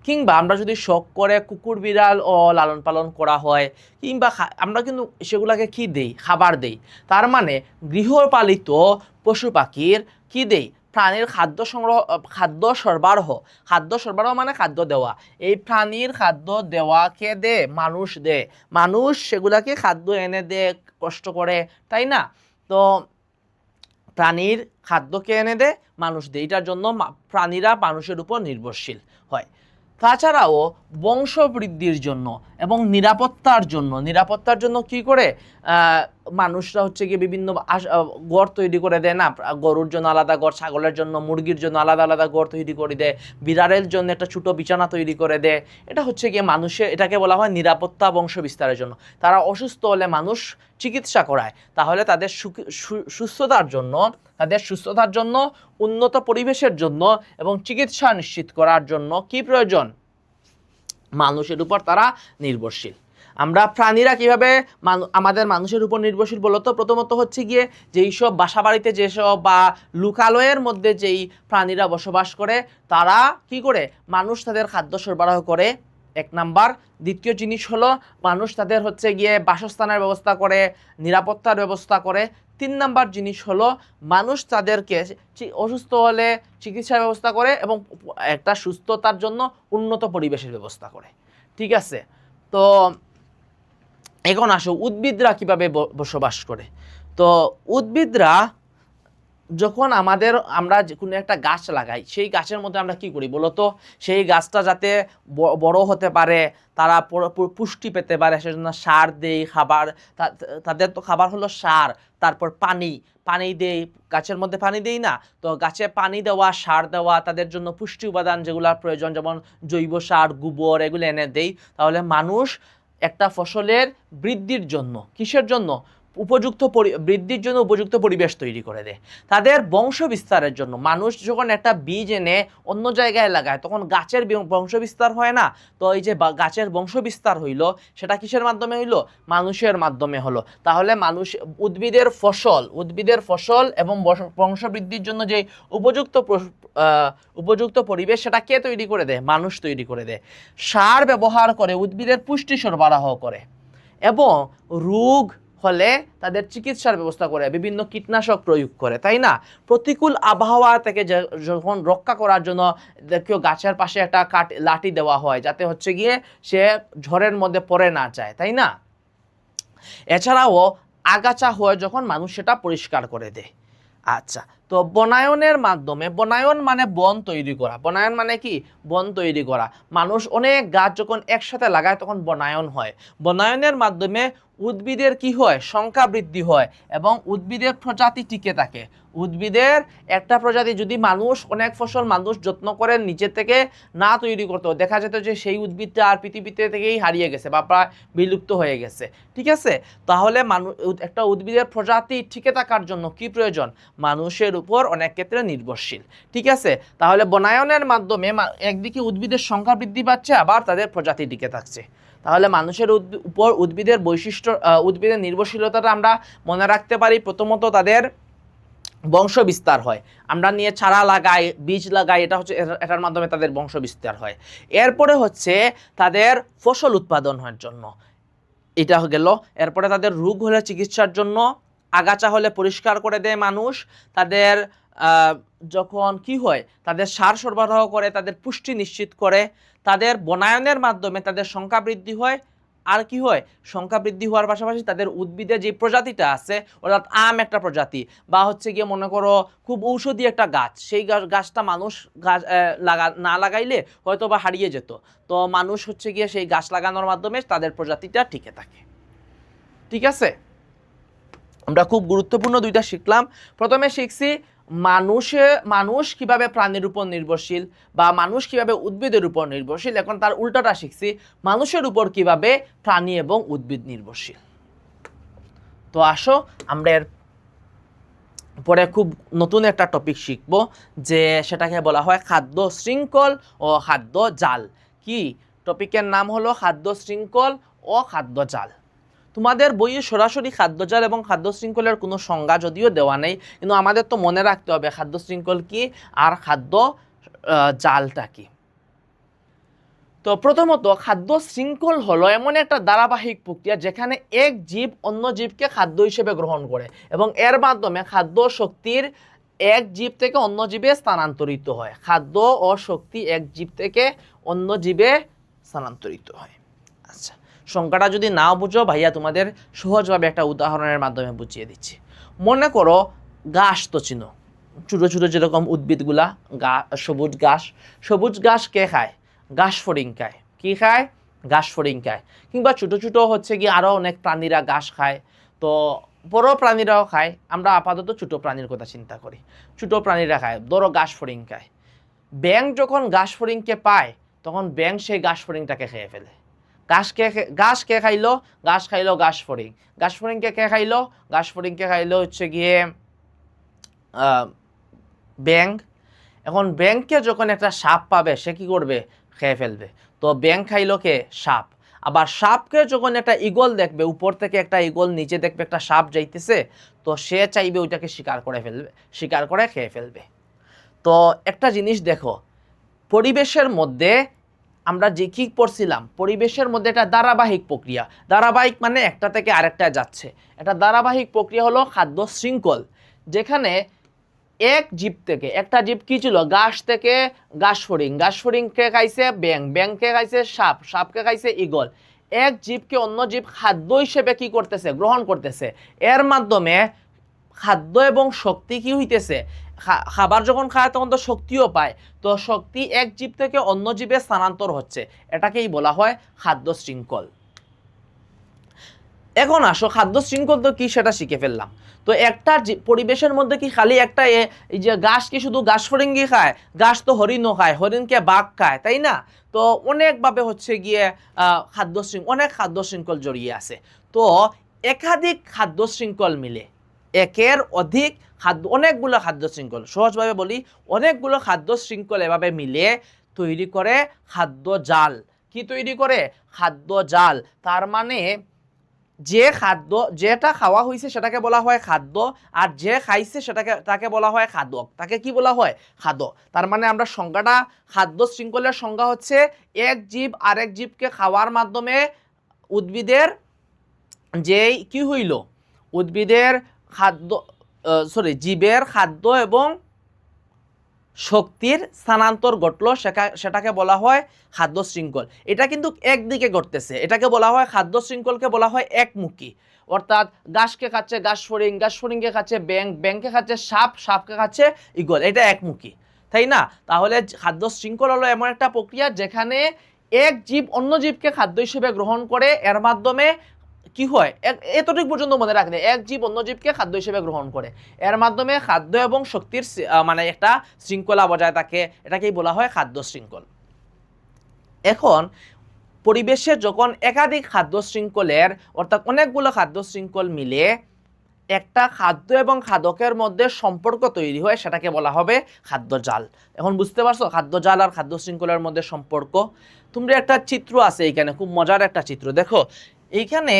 কিংবা আমরা যদি শখ করে কুকুর, বিড়াল ও লালন পালন করা হয়, কিংবা আমরা কিন্তু সেগুলাকে কি দেই? খাবার দেই। তার মানে গৃহপালিত পশু পাখির কি দেই? প্রাণীর খাদ্য সরবরাহ মানে খাদ্য দেওয়া। এই প্রাণীর খাদ্য দেওয়া কে দে? মানুষ দে। মানুষ সেগুলাকে খাদ্য এনে দে কষ্ট করে, তাই না? তো প্রাণীর খাদ্যকে এনে দেয়, মানুষ দেয়। এটার জন্য প্রাণীরা মানুষের উপর নির্ভরশীল হয়। তাছাড়াও বংশবৃদ্ধির জন্য এবং নিরাপত্তার জন্য কি করে মানুষরা হচ্ছে গিয়ে বিভিন্ন ঘর তৈরি করে দেয় না? গরুর জন্য আলাদা ঘর, ছাগলের জন্য, মুরগির জন্য আলাদা আলাদা ঘর তৈরি করে দেয়, বিড়ালের জন্য একটা ছোটো বিছানা তৈরি করে দেয়। এটা হচ্ছে গিয়ে এটাকে বলা হয় নিরাপত্তা বংশ বিস্তারের জন্য। তারা অসুস্থ হলে মানুষ চিকিৎসা করায়, তাহলে তাদের সুস্থতার জন্য, উন্নত পরিবেশের জন্য এবং চিকিৎসা নিশ্চিত করার জন্য কি প্রয়োজন? মানুষের উপর তারা নির্ভরশীল। আমরা প্রাণীরা কিভাবে আমাদের মানুষের উপর নির্ভরশীল বলতো? প্রথমত হচ্ছে গিয়ে যেই সব বাসা বাড়িতে যেসব বা লোকালয়ের মধ্যে যেই প্রাণীরা বসবাস করে, তারা কি করে? মানুষ তাদের খাদ্য সরবরাহ করে, 1 নাম্বার। দ্বিতীয় জিনিস হলো মানুষ তাদের হচ্ছে গিয়ে বাসস্থানের ব্যবস্থা করে, নিরাপত্তার ব্যবস্থা করে। 3 নাম্বার জিনিস হলো মানুষ তাদেরকে অসুস্থ হলে চিকিৎসার ব্যবস্থা করে এবং একটা সুস্থতার জন্য উন্নত পরিবেশের ব্যবস্থা করে, ঠিক আছে। তো এখন আসো উদ্ভিদরা কিভাবে বসবাস করে। তো উদ্ভিদরা যখন আমরা কোনো একটা গাছ লাগাই, সেই গাছের মধ্যে আমরা কি করি বলতো? সেই গাছটা যাতে বড় হতে পারে, তারা পুষ্টি পেতে পারে, সেজন্য সার দেই, খাবার। তাদের তো খাবার হলো সার, তারপর পানি দেই, গাছের মধ্যে পানি দেই না? তো গাছে পানি দেওয়া, সার দেওয়া, তাদের জন্য পুষ্টি উপাদান যেগুলোর প্রয়োজন, যেমন জৈব সার, গোবর, এগুলো এনে দেই। তাহলে মানুষ একটা ফসলের বৃদ্ধির জন্য, কিসের জন্য? বৃদ্ধির জন্য উপযুক্ত পরিবেশ তৈরি করে দেয়। তাদের বংশ বিস্তারের জন্য মানুষ যখন একটা বীজ এনে অন্য জায়গায় লাগায়, তখন গাছের বংশ বিস্তার হয় না? তো এই যে গাছের বংশ বিস্তার হইলো, সেটা কিসের মাধ্যমে হইলো? মানুষের মাধ্যমে হলো। তাহলে উদ্ভিদের ফসল এবং বংশ বৃদ্ধির জন্য যে উপযুক্ত পরিবেশ, সেটা কে তৈরি করে দেয়? মানুষ তৈরি করে দেয়। সার ব্যবহার করে উদ্ভিদের পুষ্টি সরবরাহ করে এবং রোগ হলে তাদের চিকিৎসার ব্যবস্থা করে, বিভিন্ন কীটনাশক প্রয়োগ করে, তাই না? প্রতিকূল আবহাওয়া থেকে যখন রক্ষা করার জন্য কেউ গাছের পাশে একটা লাঠি দেওয়া হয়, যাতে হচ্ছে গিয়ে সে ঝড়ের মধ্যে পড়ে না যায়, তাই না? এছাড়াও আগাছা হয় যখন মানুষ সেটা পরিষ্কার করে দেয়। আচ্ছা, তো বনায়নের মাধ্যমে, বনায়ন মানে বন তৈরি করা, বনায়ন মানে কি, বন তৈরি করা। মানুষ অনেক গাছ যখন একসাথে লাগায় তখন বনায়ন হয়। বনায়নের মাধ্যমে উদ্ভিদের কি হয়, সংখ্যা বৃদ্ধি হয় এবং উদ্ভিদের প্রজাতি টিকে থাকে। উদ্ভিদের একটা প্রজাতি যদি মানুষ অনেক ফসল মানুষ যত্ন করে নিচে থেকে না তৈরি করতো, দেখা যেত যে সেই উদ্ভিদটা আর পৃথিবীতে থেকেই হারিয়ে গেছে বা প্রায় বিলুপ্ত হয়ে গেছে। ঠিক আছে, তাহলে একটা উদ্ভিদের প্রজাতি টিকে থাকার জন্য কি প্রয়োজন, মানুষের উপর অনেক ক্ষেত্রে নির্ভরশীল। ঠিক আছে, তাহলে বনায়নের মাধ্যমে একদিকে উদ্ভিদের সংখ্যা বৃদ্ধি পাচ্ছে, আবার তাদের প্রজাতি টিকে থাকছে। তাহলে মানুষের উপর উদ্ভিদের বৈশিষ্ট্য, উদ্ভিদের নির্ভরশীলতাটা আমরা মনে রাখতে পারি। প্রথমত তাদের বংশ বিস্তার হয়, আমরা নিয়ে চারা লাগাই, বীজ লাগাই, এটা হচ্ছে এটার মাধ্যমে তাদের বংশ বিস্তার হয়। এরপরে হচ্ছে তাদের ফসল উৎপাদন হওয়ার জন্য, এটা গেল। এরপরে তাদের রোগ হলে চিকিৎসার জন্য, আগাছা হলে পরিষ্কার করে দেয় মানুষ। তাদের যখন কি হয়, তাদের সার সরবরাহ করে, তাদের পুষ্টি নিশ্চিত করে। তাদের বনায়নের মাধ্যমে তাদের সংখ্যা বৃদ্ধি হয়। আর কি হয়, সংখ্যা বৃদ্ধি হওয়ার পাশাপাশি তাদের উদ্ভিদের যে প্রজাতিটা আছে, অর্থাৎ আম একটা প্রজাতি বা হচ্ছে গিয়ে মনে করো খুব ঔষধি একটা গাছ, সেই গাছটা মানুষ না লাগাইলে হয়তো বা হারিয়ে যেত। তো মানুষ হচ্ছে গিয়ে সেই গাছ লাগানোর মাধ্যমে তাদের প্রজাতিটা টিকে থাকে। ঠিক আছে, আমরা খুব গুরুত্বপূর্ণ দুইটা শিখলাম। প্রথমে শিখছি মানুষ কিভাবে প্রাণীর উপর নির্ভরশীল বা মানুষ কিভাবে উদ্ভিদের উপর নির্ভরশীল। এখন তার উল্টাটা শিখছি, মানুষের উপর কিভাবে প্রাণী এবং উদ্ভিদ নির্ভরশীল। তো আসো আমরা এর পরে খুব নতুন একটা টপিক শিখব, যে সেটাকে বলা হয় খাদ্য শৃঙ্খল ও খাদ্য জাল। কি টপিকের নাম হলো খাদ্য শৃঙ্খল ও খাদ্য জাল। তোমাদের বইয়ে সরাসরি খাদ্যজাল এবং খাদ্য শৃঙ্খলের কোনো সংজ্ঞা যদিও দেওয়া নেই, কিন্তু আমাদের তো মনে রাখতে হবে খাদ্য শৃঙ্খল কি আর খাদ্য জালটা কি। তো প্রথমত খাদ্য শৃঙ্খল হলো এমন একটা ধারাবাহিক প্রক্রিয়া যেখানে এক জীব অন্য জীবকে খাদ্য হিসেবে গ্রহণ করে এবং এর মাধ্যমে খাদ্য শক্তির এক জীব থেকে অন্য জীবে স্থানান্তরিত হয়। খাদ্য ও শক্তি এক জীব থেকে অন্য জীবে স্থানান্তরিত হয়। আচ্ছা, সংখ্যাটা যদি নাও বুঝো ভাইয়া তোমাদের সহজভাবে একটা উদাহরণের মাধ্যমে বুঝিয়ে দিচ্ছি। মনে করো ঘাস তো চিনো, ছোটো ছোটো যেরকম উদ্ভিদগুলা, সবুজ ঘাস কে খায়, ঘাস ফড়িং খায়। কি খায়, ঘাস ফড়িং খায়। কিংবা ছোটো ছোটো হচ্ছে কি আরও অনেক প্রাণীরা ঘাস খায়। তো বড় প্রাণীরাও খায়, আমরা আপাতত ছোটো প্রাণীর কথা চিন্তা করি। ছোটো প্রাণীরা খায়, ধরো ঘাস ফড়িং খায়। ব্যাঙ যখন ঘাস ফড়িংকে পায় তখন ব্যাঙ সেই ঘাস ফড়িংটাকে খেয়ে ফেলে। ঘাস কে খাইলো, ঘাস খাইলো ঘাস ফড়িং। ঘাস ফড়িংকে কে খাইলো, ঘাস ফড়িংকে খাইলো হচ্ছে গিয়ে ব্যাঙ। এখন ব্যাঙকে যখন একটা সাপ পাবে সে কি করবে, খেয়ে ফেলবে। তো ব্যাঙ খাইলো কে, সাপ। আবার সাপকে যখন একটা ঈগল দেখবে, উপর থেকে একটা ঈগল নিচে দেখবে একটা সাপ যাইতেছে, তো সে চাইবে ওইটাকে শিকার করে খেয়ে ফেলবে। তো একটা জিনিস দেখো, পরিবেশের মধ্যে আমরা যে কি পড়ছিলাম, পরিবেশের মধ্যে একটা ধারাবাহিক প্রক্রিয়া, ধারাবাহিক মানে একটা থেকে আরেকটা যাচ্ছে। একটা ধারাবাহিক প্রক্রিয়া হলো খাদ্য শৃঙ্খল, যেখানে এক জীব থেকে, একটা জীব কি ছিল, ঘাস থেকে ঘাস ফড়িংকে খাইছে ব্যাঙ, ব্যাঙকে খাইছে সাপ, সাপকে খাইছে ঈগল। এক জীবকে অন্য জীব খাদ্য হিসেবে কি করতেছে, গ্রহণ করতেছে। এর মাধ্যমে খাদ্য এবং শক্তি কি হইতেছে, খাবার যখন খায় তখন তো শক্তিও পায়। তো শক্তি এক জীব থেকে অন্য জীবে স্থানান্তর হচ্ছে, এটাকেই বলা হয় খাদ্য শৃঙ্খল। এখন আসো খাদ্য শৃঙ্খল তো কি সেটা শিখে ফেললাম। তো একটা পরিবেশের মধ্যে কি খালি একটা এই যে ঘাস কি শুধু ঘাস ফড়িঙ্গি খায়, ঘাস তো হরিণও খায়, হরিণকে বাঘ খায়, তাই না? তো অনেকভাবে হচ্ছে গিয়ে অনেক খাদ্য শৃঙ্খল জড়িয়ে আছে। তো একাধিক খাদ্য শৃঙ্খল মিলে, একের অধিক অনেকগুলো খাদ্য শৃঙ্খল, সহজভাবে বলি অনেকগুলো খাদ্য শৃঙ্খল এভাবে মিলে তৈরি করে খাদ্য জাল। কি তৈরি করে, খাদ্য জাল। তার মানে যে খাদ্য, যেটা খাওয়া হয়েছে সেটাকে বলা হয় খাদ্য, আর যে খাইছে তাকে বলা হয় খাদক। তাকে কি বলা হয়, খাদক। তার মানে আমরা সংজ্ঞাটা, খাদ্য শৃঙ্খলের সংজ্ঞা হচ্ছে এক জীব আরেক জীবকে খাওয়ার মাধ্যমে উদ্ভিদের যেই কি হইল, উদ্ভিদের খাদ্য জীবের খাদ্য এবং শক্তির স্থানান্তর ঘটলো সেটাকে বলা হয় খাদ্য শৃঙ্খল। এটা কিন্তু একদিকে ঘটতেছে, এটাকে বলা হয় খাদ্য শৃঙ্খলকে বলা হয় একমুখী। অর্থাৎ ঘাসকে খাচ্ছে ঘাস ফড়িংকে খাচ্ছে ব্যাংকে খাচ্ছে সাপকে খাচ্ছে ঈগল, এটা একমুখী, তাই না? তাহলে খাদ্য শৃঙ্খল হলো এমন একটা প্রক্রিয়া যেখানে এক জীব অন্য জীবকে খাদ্য হিসেবে গ্রহণ করে, এর মাধ্যমে কি হয়, এতটুকু পর্যন্ত মনে রাখলে, এক জীব অন্য জীবকে খাদ্য হিসেবে গ্রহণ করে, এর মাধ্যমে খাদ্য এবং শক্তির মানে একটা শৃঙ্খলা বজায় থাকে, এটাকেই বলা হয় খাদ্য শৃঙ্খল। এখন পরিবেশে যখন একাধিক খাদ্য শৃঙ্খলের অর্থাৎ অনেকগুলো খাদ্য শৃঙ্খল মিলে একটা খাদ্য এবং খাদকের মধ্যে সম্পর্ক তৈরি হয়, সেটাকে বলা হবে খাদ্যজাল। এখন বুঝতে পারছো খাদ্যজাল আর খাদ্য শৃঙ্খলের মধ্যে সম্পর্ক? তোমরা একটা চিত্র আছে এইখানে, খুব মজার একটা চিত্র দেখো। এইখানে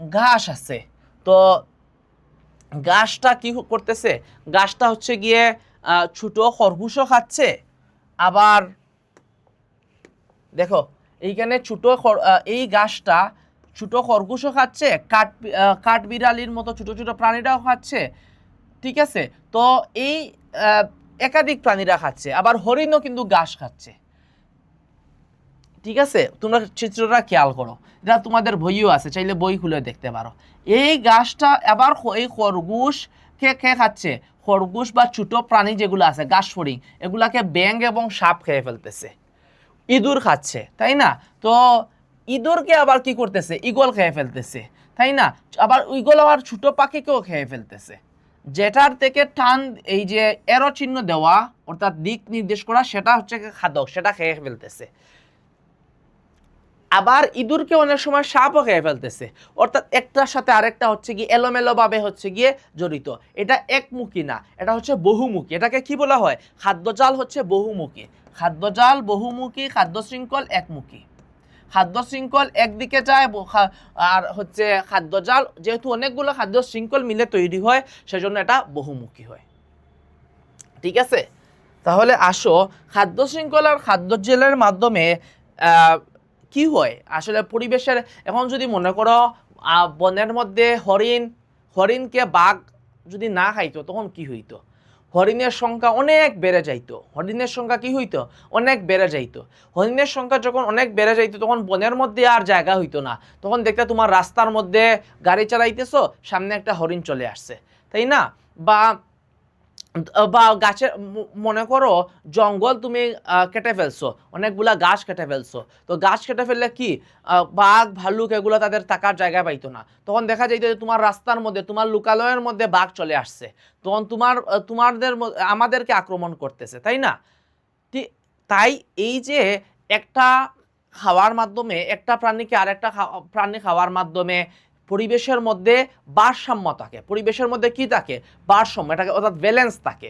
ঘাস আছে, তো ঘাসটা কি করতেছে, ঘাসটা হচ্ছে গিয়ে ছোট খরগোশও খাচ্ছে, আবার দেখো এইখানে এই ঘাসটা ছোট খরগোশও খাচ্ছে, কাঠবিড়ালির মতো ছোট ছোট প্রাণীরাও খাচ্ছে, ঠিক আছে? তো এই একাধিক প্রাণীরা খাচ্ছে, আবার হরিণও কিন্তু ঘাস খাচ্ছে, ঠিক আছে? তোমরা চিত্রটা খেয়াল করো, এটা তোমাদের বইও আছে, চাইলে বই খুলে দেখতে পারো। এই ঘাসটা আবার এই খরগোশ কে খাচ্ছে, খরগোশ বা ছোট প্রাণী যেগুলো আছে ঘাস ফড়িং, এগুলাকে ব্যাঙ এবং সাপ খেয়ে ফেলতেছে, ইঁদুর খাচ্ছে, তাই না? তো ইঁদুরকে আবার কি করতেছে, ঈগল খেয়ে ফেলতেছে, তাই না? আবার ঈগল আবার ছোট পাখিকেও খেয়ে ফেলতেছে, যেটার থেকে টান এই যে এরো চিহ্ন দেওয়া অর্থাৎ দিক নির্দেশ করা, সেটা হচ্ছে খাদক, সেটা খেয়ে ফেলতেছে। আবার ইঁদুরকে অনেক সময় সাপও খেয়ে ফেলতেছে, অর্থাৎ একটার সাথে আরেকটা হচ্ছে গিয়ে এলোমেলো ভাবে হচ্ছে গিয়ে জড়িত। এটা একমুখী না, এটা হচ্ছে বহুমুখী। এটাকে কি বলা হয়, খাদ্যজাল হচ্ছে বহুমুখী, খাদ্যজাল বহুমুখী, খাদ্য শৃঙ্খল একমুখী। খাদ্য শৃঙ্খল একদিকে যায়, আর হচ্ছে খাদ্যজাল যেহেতু অনেকগুলো খাদ্য শৃঙ্খল মিলে তৈরি হয়, সেজন্য এটা বহুমুখী হয়, ঠিক আছে? তাহলে আসো খাদ্য শৃঙ্খল আর খাদ্যজালের মাধ্যমে কি হয় আসলে পরিবেশের। এখন যদি মনে করো বনের মধ্যে হরিণকে বাঘ যদি না খাইতো, তখন কি হইতো? হরিণের সংখ্যা অনেক বেড়ে যাইতো, হরিণের সংখ্যা কি হইতো, অনেক বেড়ে যাইতো। হরিণের সংখ্যা যখন অনেক বেড়ে যাইতো, তখন বনের মধ্যে আর জায়গা হইতো না, তখন দেখতে তোমার রাস্তার মধ্যে গাড়ি চালাইতেছো, সামনে একটা হরিণ চলে আসছে, তাই না? বা গাছের মনে করো জঙ্গল তুমি কেটে ফেলছো, অনেকগুলা গাছ কেটে ফেলছো, তো গাছ কেটে ফেললে কি বাঘ ভাল্লুক এগুলো তাদের থাকার জায়গা পাইতো না, তখন দেখা যাইতো যে তোমার রাস্তার মধ্যে, তোমার লোকালয়ের মধ্যে বাঘ চলে আসছে, তখন আমাদেরকে আক্রমণ করতেছে, তাই না? তাই এই যে একটা খাওয়ার মাধ্যমে, একটা প্রাণীকে আরেকটা প্রাণী খাওয়ার মাধ্যমে পরিবেশের মধ্যে ভারসাম্য থাকে, পরিবেশের মধ্যে কি থাকে, ভারসাম্য, এটাকে অর্থাৎ ব্যালেন্স থাকে,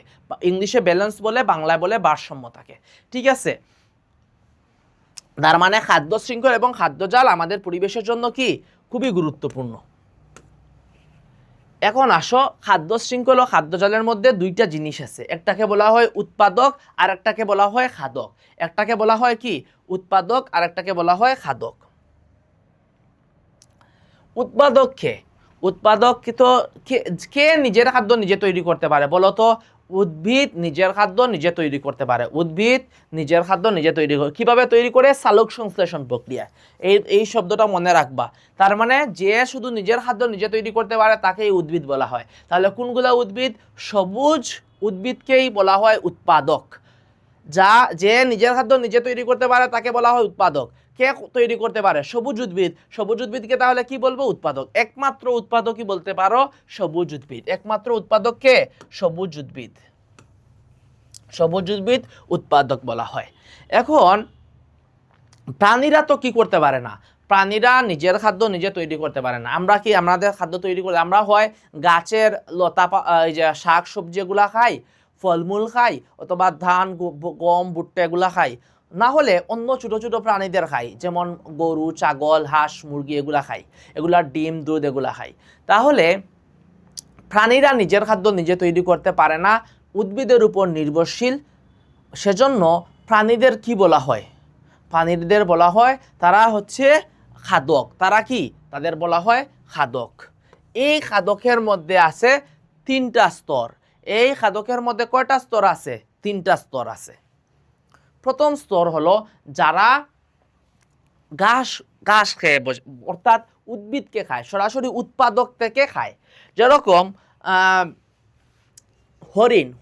ইংলিশে ব্যালেন্স বলে, বাংলায় বলে ভারসাম্য থাকে, ঠিক আছে? তার মানে খাদ্য শৃঙ্খল এবং খাদ্যজাল আমাদের পরিবেশের জন্য কি খুবই গুরুত্বপূর্ণ। এখন আসো খাদ্য শৃঙ্খল ও খাদ্যজালের মধ্যে দুইটা জিনিস আছে, একটাকে বলা হয় উৎপাদক আর একটাকে বলা হয় খাদক। একটাকে বলা হয় কি উৎপাদক আর একটাকে বলা হয় খাদক। উৎপাদক তো কে নিজের খাদ্য নিজে তৈরি করতে পারে বলো তো? উদ্ভিদ নিজের খাদ্য নিজে তৈরি করতে পারে, উদ্ভিদ নিজের খাদ্য নিজে তৈরি করে। কিভাবে তৈরি করে? সালোক সংশ্লেষণ প্রক্রিয়া। এই শব্দটা মনে রাখবা। তার মানে যে শুধু নিজের খাদ্য নিজে তৈরি করতে পারে তাকেই উদ্ভিদ বলা হয়। তাহলে কোনগুলা উদ্ভিদ? সবুজ উদ্ভিদকেই বলা হয় উৎপাদক। যে নিজের খাদ্য নিজে তৈরি করতে পারে তাকে বলা হয় উৎপাদক। কে তৈরি করতে পারে? সবুজ উদ্ভিদ। সবুজ উদ্ভিদকে তাহলে কি বলবো? উৎপাদক। একমাত্র উৎপাদকই বলতে পারো সবুজ উদ্ভিদ। একমাত্র উৎপাদক কে? সবুজ উদ্ভিদ। সবুজ উদ্ভিদ উৎপাদক বলা হয়। এখন প্রাণীরা তো কি করতে পারে না, প্রাণীরা নিজের খাদ্য নিজে তৈরি করতে পারে না। আমরা কি আমাদের খাদ্য তৈরি করি? আমরা হয় গাছের লতা, এই যে শাক সবজি এগুলা খাই, ফলমূল খাই, অথবা ধান গম ভুট্টা এগুলা খাই, না হলে অন্য ছোট ছোট প্রাণীদের খাই, যেমন গরু ছাগল হাঁস মুরগি এগুলা খাই, এগুলার ডিম দুধ এগুলা খাই। তাহলে প্রাণীরা নিজের খাদ্য নিজে তৈরি করতে পারে না, উদ্ভিদের উপর নির্ভরশীল। সেজন্য প্রাণীদের কি বলা হয়? প্রাণীদের বলা হয় তারা হচ্ছে খাদক। তারা কি? তাদের বলা হয় খাদক। এই খাদকের মধ্যে আছে 3টা স্তর। এই খাদকের মধ্যে কয়টা স্তর আছে? তিনটা স্তর আছে। প্রথম স্তর হলো যারা ঘাস ঘাস খেয়ে বসে, অর্থাৎ উদ্ভিদকে খায়, সরাসরি উৎপাদক থেকে খায়। যেরকম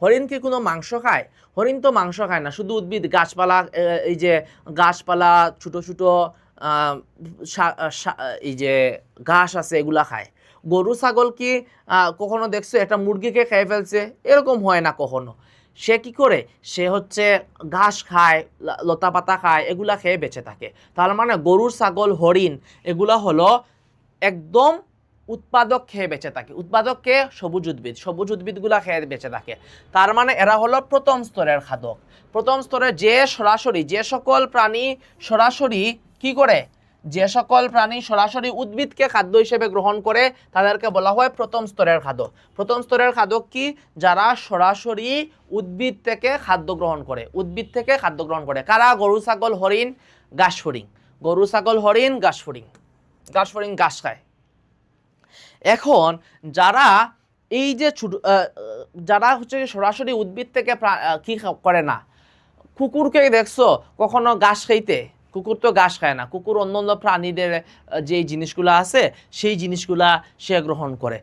হরিণ কি কোনো মাংস খায়? হরিণ তো মাংস খায় না, শুধু উদ্ভিদ গাছপালা, এই যে গাছপালা, ছোট ছোট এই যে ঘাস আছে এগুলা খায়। গরু ছাগল কি কখনো দেখছো একটা মুরগিকে খেয়ে ফেলছে? এরকম হয় না কখনো। সে কি করে? সে হচ্ছে ঘাস খায়, লতা পাতা খায়, এগুলা খেয়ে বেঁচে থাকে। তার মানে গরু ছাগল হরিণ এগুলা হলো একদম উৎপাদক খেয়ে বেঁচে থাকে। উৎপাদককে সবুজ উদ্ভিদগুলা খেয়ে বেঁচে থাকে। তার মানে এরা হলো প্রথম স্তরের খাদক। প্রথম স্তরে যে সকল প্রাণী সরাসরি কি করে, যে সকল প্রাণী সরাসরি উদ্ভিদকে খাদ্য হিসেবে গ্রহণ করে তাদেরকে বলা হয় প্রথম স্তরের খাদক। প্রথম স্তরের খাদক কি? যারা সরাসরি উদ্ভিদ থেকে খাদ্য গ্রহণ করে, কারা? গরু ছাগল হরিণ ঘাস ফড়িং ঘাস খায়। এখন যারা এই যে যারা হচ্ছে সরাসরি উদ্ভিদ থেকে কি করে না, কুকুরকে দেখছো কখনো ঘাস খাইতে? কুকুর তো ঘাস খায় না। কুকুর অন্য প্রাণীদের যে জিনিসগুলো আছে সেই জিনিসগুলা সে গ্রহণ করে।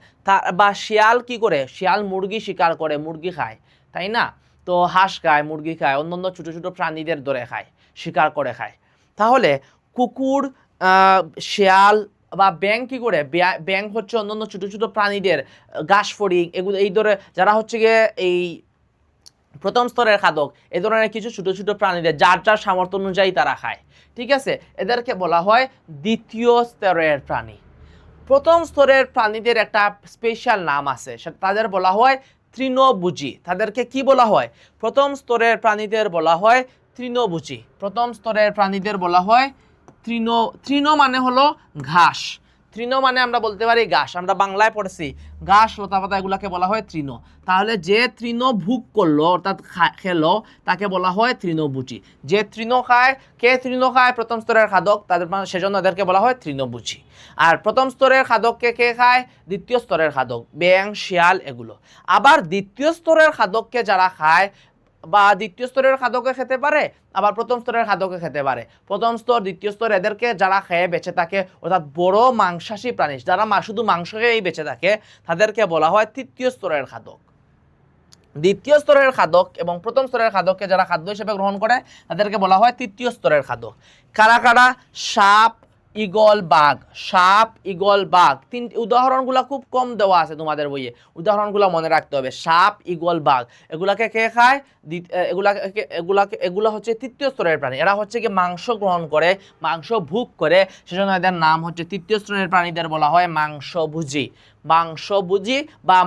বা শিয়াল কি করে? শিয়াল মুরগি শিকার করে, মুরগি খায়, তাই না? তো হাঁস খায়, মুরগি খায়, অন্য ছোট ছোট প্রাণীদের ধরে খায়, শিকার করে খায়। তাহলে কুকুর, শিয়াল বা ব্যাঙ কি করে? ব্যাঙ হচ্ছে অন্যান্য ছোট ছোট প্রাণীদের, ঘাস ফড়িং এগুলো, এই ধরে যারা হচ্ছে গিয়ে এই প্রথম স্তরের খাদক, এ ধরনের কিছু ছোট ছোট প্রাণীদের যার যার সামর্থ্য অনুযায়ী তারা খায়। ঠিক আছে, এদেরকে বলা হয় দ্বিতীয় স্তরের প্রাণী। প্রথম স্তরের প্রাণীদের একটা স্পেশাল নাম আছে, তাদের বলা হয় তৃণভোজী। তাদেরকে কি বলা হয়? প্রথম স্তরের প্রাণীদের বলা হয় তৃণভোজী। তৃণ মানে হলো ঘাস। তৃণ মানে আমরা বলতে পারি ঘাস। আমরা বাংলায় পড়েছি ঘাস, লতাপাতা, এগুলাকে বলা হয় তৃণ। তাহলে যে তৃণ ভোগ করলো অর্থাৎ খেলো তাকে বলা হয় তৃণভোজী। যে তৃণ খায়, কে তৃণ খায়? প্রথম স্তরের খাদক, তাদের সেজন্য এদেরকে বলা হয় তৃণভোজী। আর প্রথম স্তরের খাদককে কে খায়? দ্বিতীয় স্তরের খাদক, ব্যাঙ, শিয়াল এগুলো। আবার দ্বিতীয় স্তরের খাদককে যারা খায় বা দ্বিতীয় স্তরের খাদকে খেতে পারে, আবার প্রথম স্তরের খাদকে খেতে পারে। প্রথম স্তর, দ্বিতীয় স্তর এদেরকে যারা খেয়ে বেঁচে থাকে, অর্থাৎ বড় মাংসাশী প্রাণী যারা শুধু মাংস খেয়েই বেঁচে থাকে, তাদেরকে বলা হয় তৃতীয় স্তরের খাদক। দ্বিতীয় স্তরের খাদক এবং প্রথম স্তরের খাদককে যারা খাদ্য হিসেবে গ্রহণ করে তাদেরকে বলা হয় তৃতীয় স্তরের খাদক। কারা কারা? সাপ, ঈগল, বাঘ। তিনটি উদাহরণগুলো খুব কম দেওয়া আছে তোমাদের বইয়ে, উদাহরণগুলো মনে রাখতে হবে। সাপ, ঈগল, বাঘ এগুলাকে কে খায়? এগুলা হচ্ছে তৃতীয় স্তরের প্রাণী। এরা হচ্ছে কি মাংস গ্রহণ করে, মাংস ভোগ করে, সেজন্য এদের নাম হচ্ছে তৃতীয় স্তরের প্রাণীদের বলা হয় মাংসভোজী বা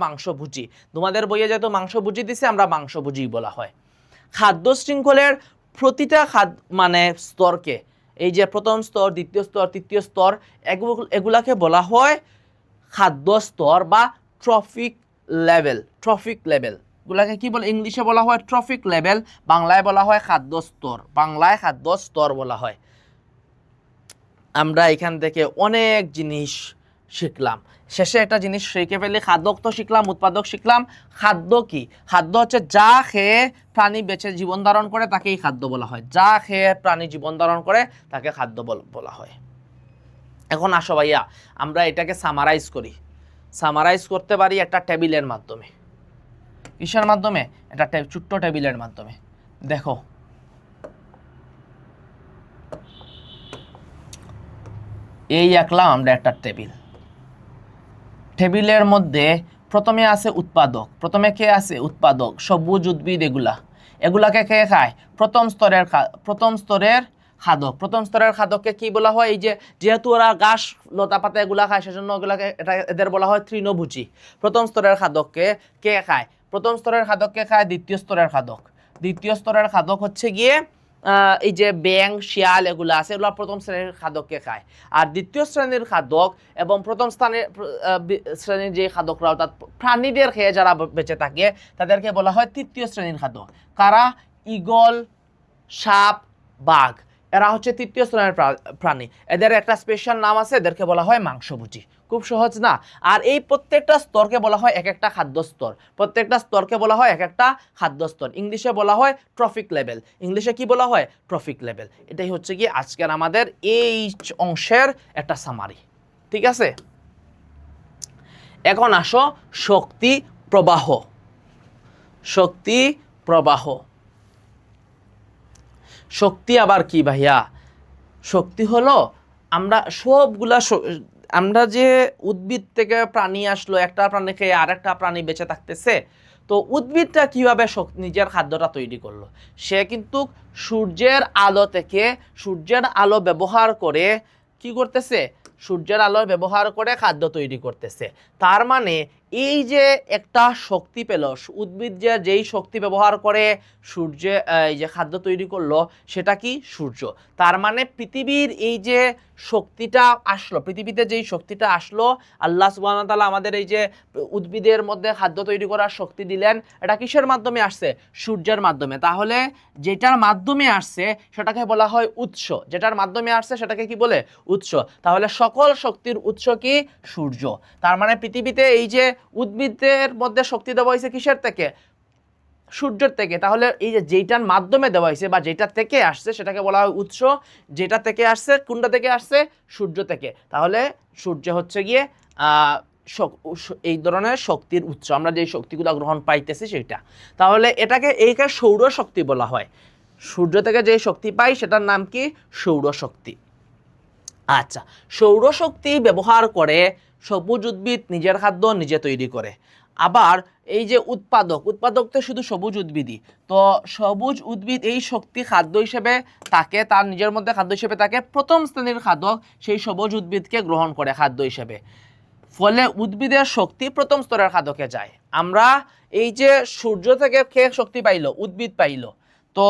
মাংসভোজী। তোমাদের বইয়ে যেহেতু মাংসভোজী দিছে, আমরা মাংসভোজী বলা হয়। খাদ্য শৃঙ্খলের প্রতিটা মানে স্তরকে, এই যে প্রথম স্তর, দ্বিতীয় স্তর, তৃতীয় স্তর, এগুলাকে বলা হয় খাদ্য স্তর বা ট্রফিক লেভেল। এগুলাকে কি বলে? ইংলিশে বলা হয় ট্রফিক লেভেল, বাংলায় বলা হয় খাদ্য স্তর বলা হয়। আমরা এখান থেকে অনেক জিনিস শিখলাম। শেষে একটা জিনিস শিখে ফেলি, খাদক তো শিখলাম, উৎপাদক শিখলাম। খাদ্য কি? খাদ্য হচ্ছে যা খেয়ে প্রাণী বেঁচে জীবন ধারণ করে তাকেই খাদ্য বলা হয়। যা খেয়ে প্রাণী জীবন ধারণ করে তাকে খাদ্য বলা হয়। এখন আসো ভাইয়া, আমরা এটাকে সামারাইজ করতে পারি একটা টেবিলের মাধ্যমে। কিসের মাধ্যমে? একটা ছোট্ট টেবিলের মাধ্যমে। দেখো, এই আঁকলাম আমরা একটা টেবিলের মধ্যে প্রথমে আছে উৎপাদক। প্রথমে কে আছে? উৎপাদক, সবুজ উদ্ভিদ এগুলাকে কে খায়? প্রথম স্তরের খাদক। প্রথম স্তরের খাদককে কি বলা হয়? এই যেহেতু ওরা ঘাস, লতা পাতা এগুলা খায়, সেজন্য এদের বলা হয় তৃণভোজী। প্রথম স্তরের খাদককে কে খায়? প্রথম স্তরের খাদককে খায় দ্বিতীয় স্তরের খাদক হচ্ছে গিয়ে এই যে ব্যাঙ, শিয়াল এগুলো আছে, এগুলো প্রথম শ্রেণীর খাদককে খায়। আর দ্বিতীয় শ্রেণীর খাদক এবং প্রথম শ্রেণীর যে খাদকরা, অর্থাৎ প্রাণীদের খেয়ে যারা বেঁচে থাকে, তাদেরকে বলা হয় তৃতীয় শ্রেণীর খাদক। কারা? ঈগল, সাপ, বাঘ, এরা হচ্ছে তৃতীয় শ্রেণীর প্রাণী। এদের একটা স্পেশাল নাম আছে, এদেরকে বলা হয় মাংসভোজী। খুব সহজ না? আর এই প্রত্যেকটা স্তরকে বলা হয় এক একটা খাদ্য স্তর, প্রত্যেকটা স্তরকে বলা হয় এক একটা খাদ্য স্তর। ইংলিশে বলা হয় ট্রফিক লেভেল। ইংলিশে কি বলা হয়? Trophic level. এটাই হচ্ছে কি আজকের আমাদের এই অংশের একটা সামারি। ঠিক আছে, এখন আসো শক্তি প্রবাহ। শক্তি প্রবাহ, শক্তি আবার কি ভাইয়া? শক্তি হলো আমরা যে উদ্ভিদ থেকে প্রাণী আসলো, একটা প্রাণী খেয়ে আরেকটা প্রাণী বেঁচে থাকতেছে, তো উদ্ভিদটা কিভাবে নিজের খাদ্যটা তৈরি করলো? সে কিন্তু সূর্যের আলো থেকে, সূর্যের আলো ব্যবহার করে কি করতেছে? সূর্যের আলো ব্যবহার করে খাদ্য তৈরি করতেছে। তার মানে এই যে একটা শক্তি পেল, উদ্ভিদ যেই শক্তি ব্যবহার করে সূর্যে এই যে খাদ্য তৈরি করলো, সেটা কি? সূর্য। তার মানে পৃথিবীর এই যে শক্তিটা আসলো, পৃথিবীতে যেই শক্তিটা আসলো, আল্লাহ সুবহানাহু ওয়া তাআলা আমাদের এই যে উদ্ভিদের মধ্যে খাদ্য তৈরি করার শক্তি দিলেন, এটা কিসের মাধ্যমে আসছে? সূর্যের মাধ্যমে। তাহলে যেটার মাধ্যমে আসছে সেটাকে বলা হয় উৎস। যেটার মাধ্যমে আসছে সেটাকে কি বলে? উৎস। তাহলে সকল শক্তির উৎস কি? সূর্য। তার মানে পৃথিবীতে এই যে উদ্ভিদের মধ্যে শক্তি দেওয়া হয়েছে কিসের থেকে? সূর্যের থেকে। তাহলে এই যে যেটার মাধ্যমে দেওয়া হয়েছে বা যেটা থেকে আসছে সেটাকে বলা হয় উৎস। যেটা থেকে আসছে, কোনটা থেকে আসছে? সূর্য থেকে। তাহলে সূর্য হচ্ছে গিয়ে এই ধরনের শক্তির উৎস, আমরা যে শক্তিগুলো গ্রহণ পাইতেছি সেটা। তাহলে এইকে সৌর শক্তি বলা হয়। সূর্য থেকে যে শক্তি পাই সেটার নাম কি? সৌর শক্তি। আচ্ছা, সৌরশক্তি ব্যবহার করে সবুজ উদ্ভিদ নিজের খাদ্য নিজে তৈরি করে। আবার এই যে উৎপাদক তো শুধু সবুজ উদ্ভিদই। তো সবুজ উদ্ভিদ এই শক্তি খাদ্য হিসেবে তাকে, তার নিজের মধ্যে খাদ্য হিসেবে তাকে প্রথম শ্রেণীর খাদ্য সেই সবুজ উদ্ভিদকে গ্রহণ করে খাদ্য হিসেবে। ফলে উদ্ভিদের শক্তি প্রথম স্তরের খাদ্যকে যায়। আমরা এই যে সূর্য থেকে খেয়ে শক্তি পাইলো, উদ্ভিদ পাইলো, তো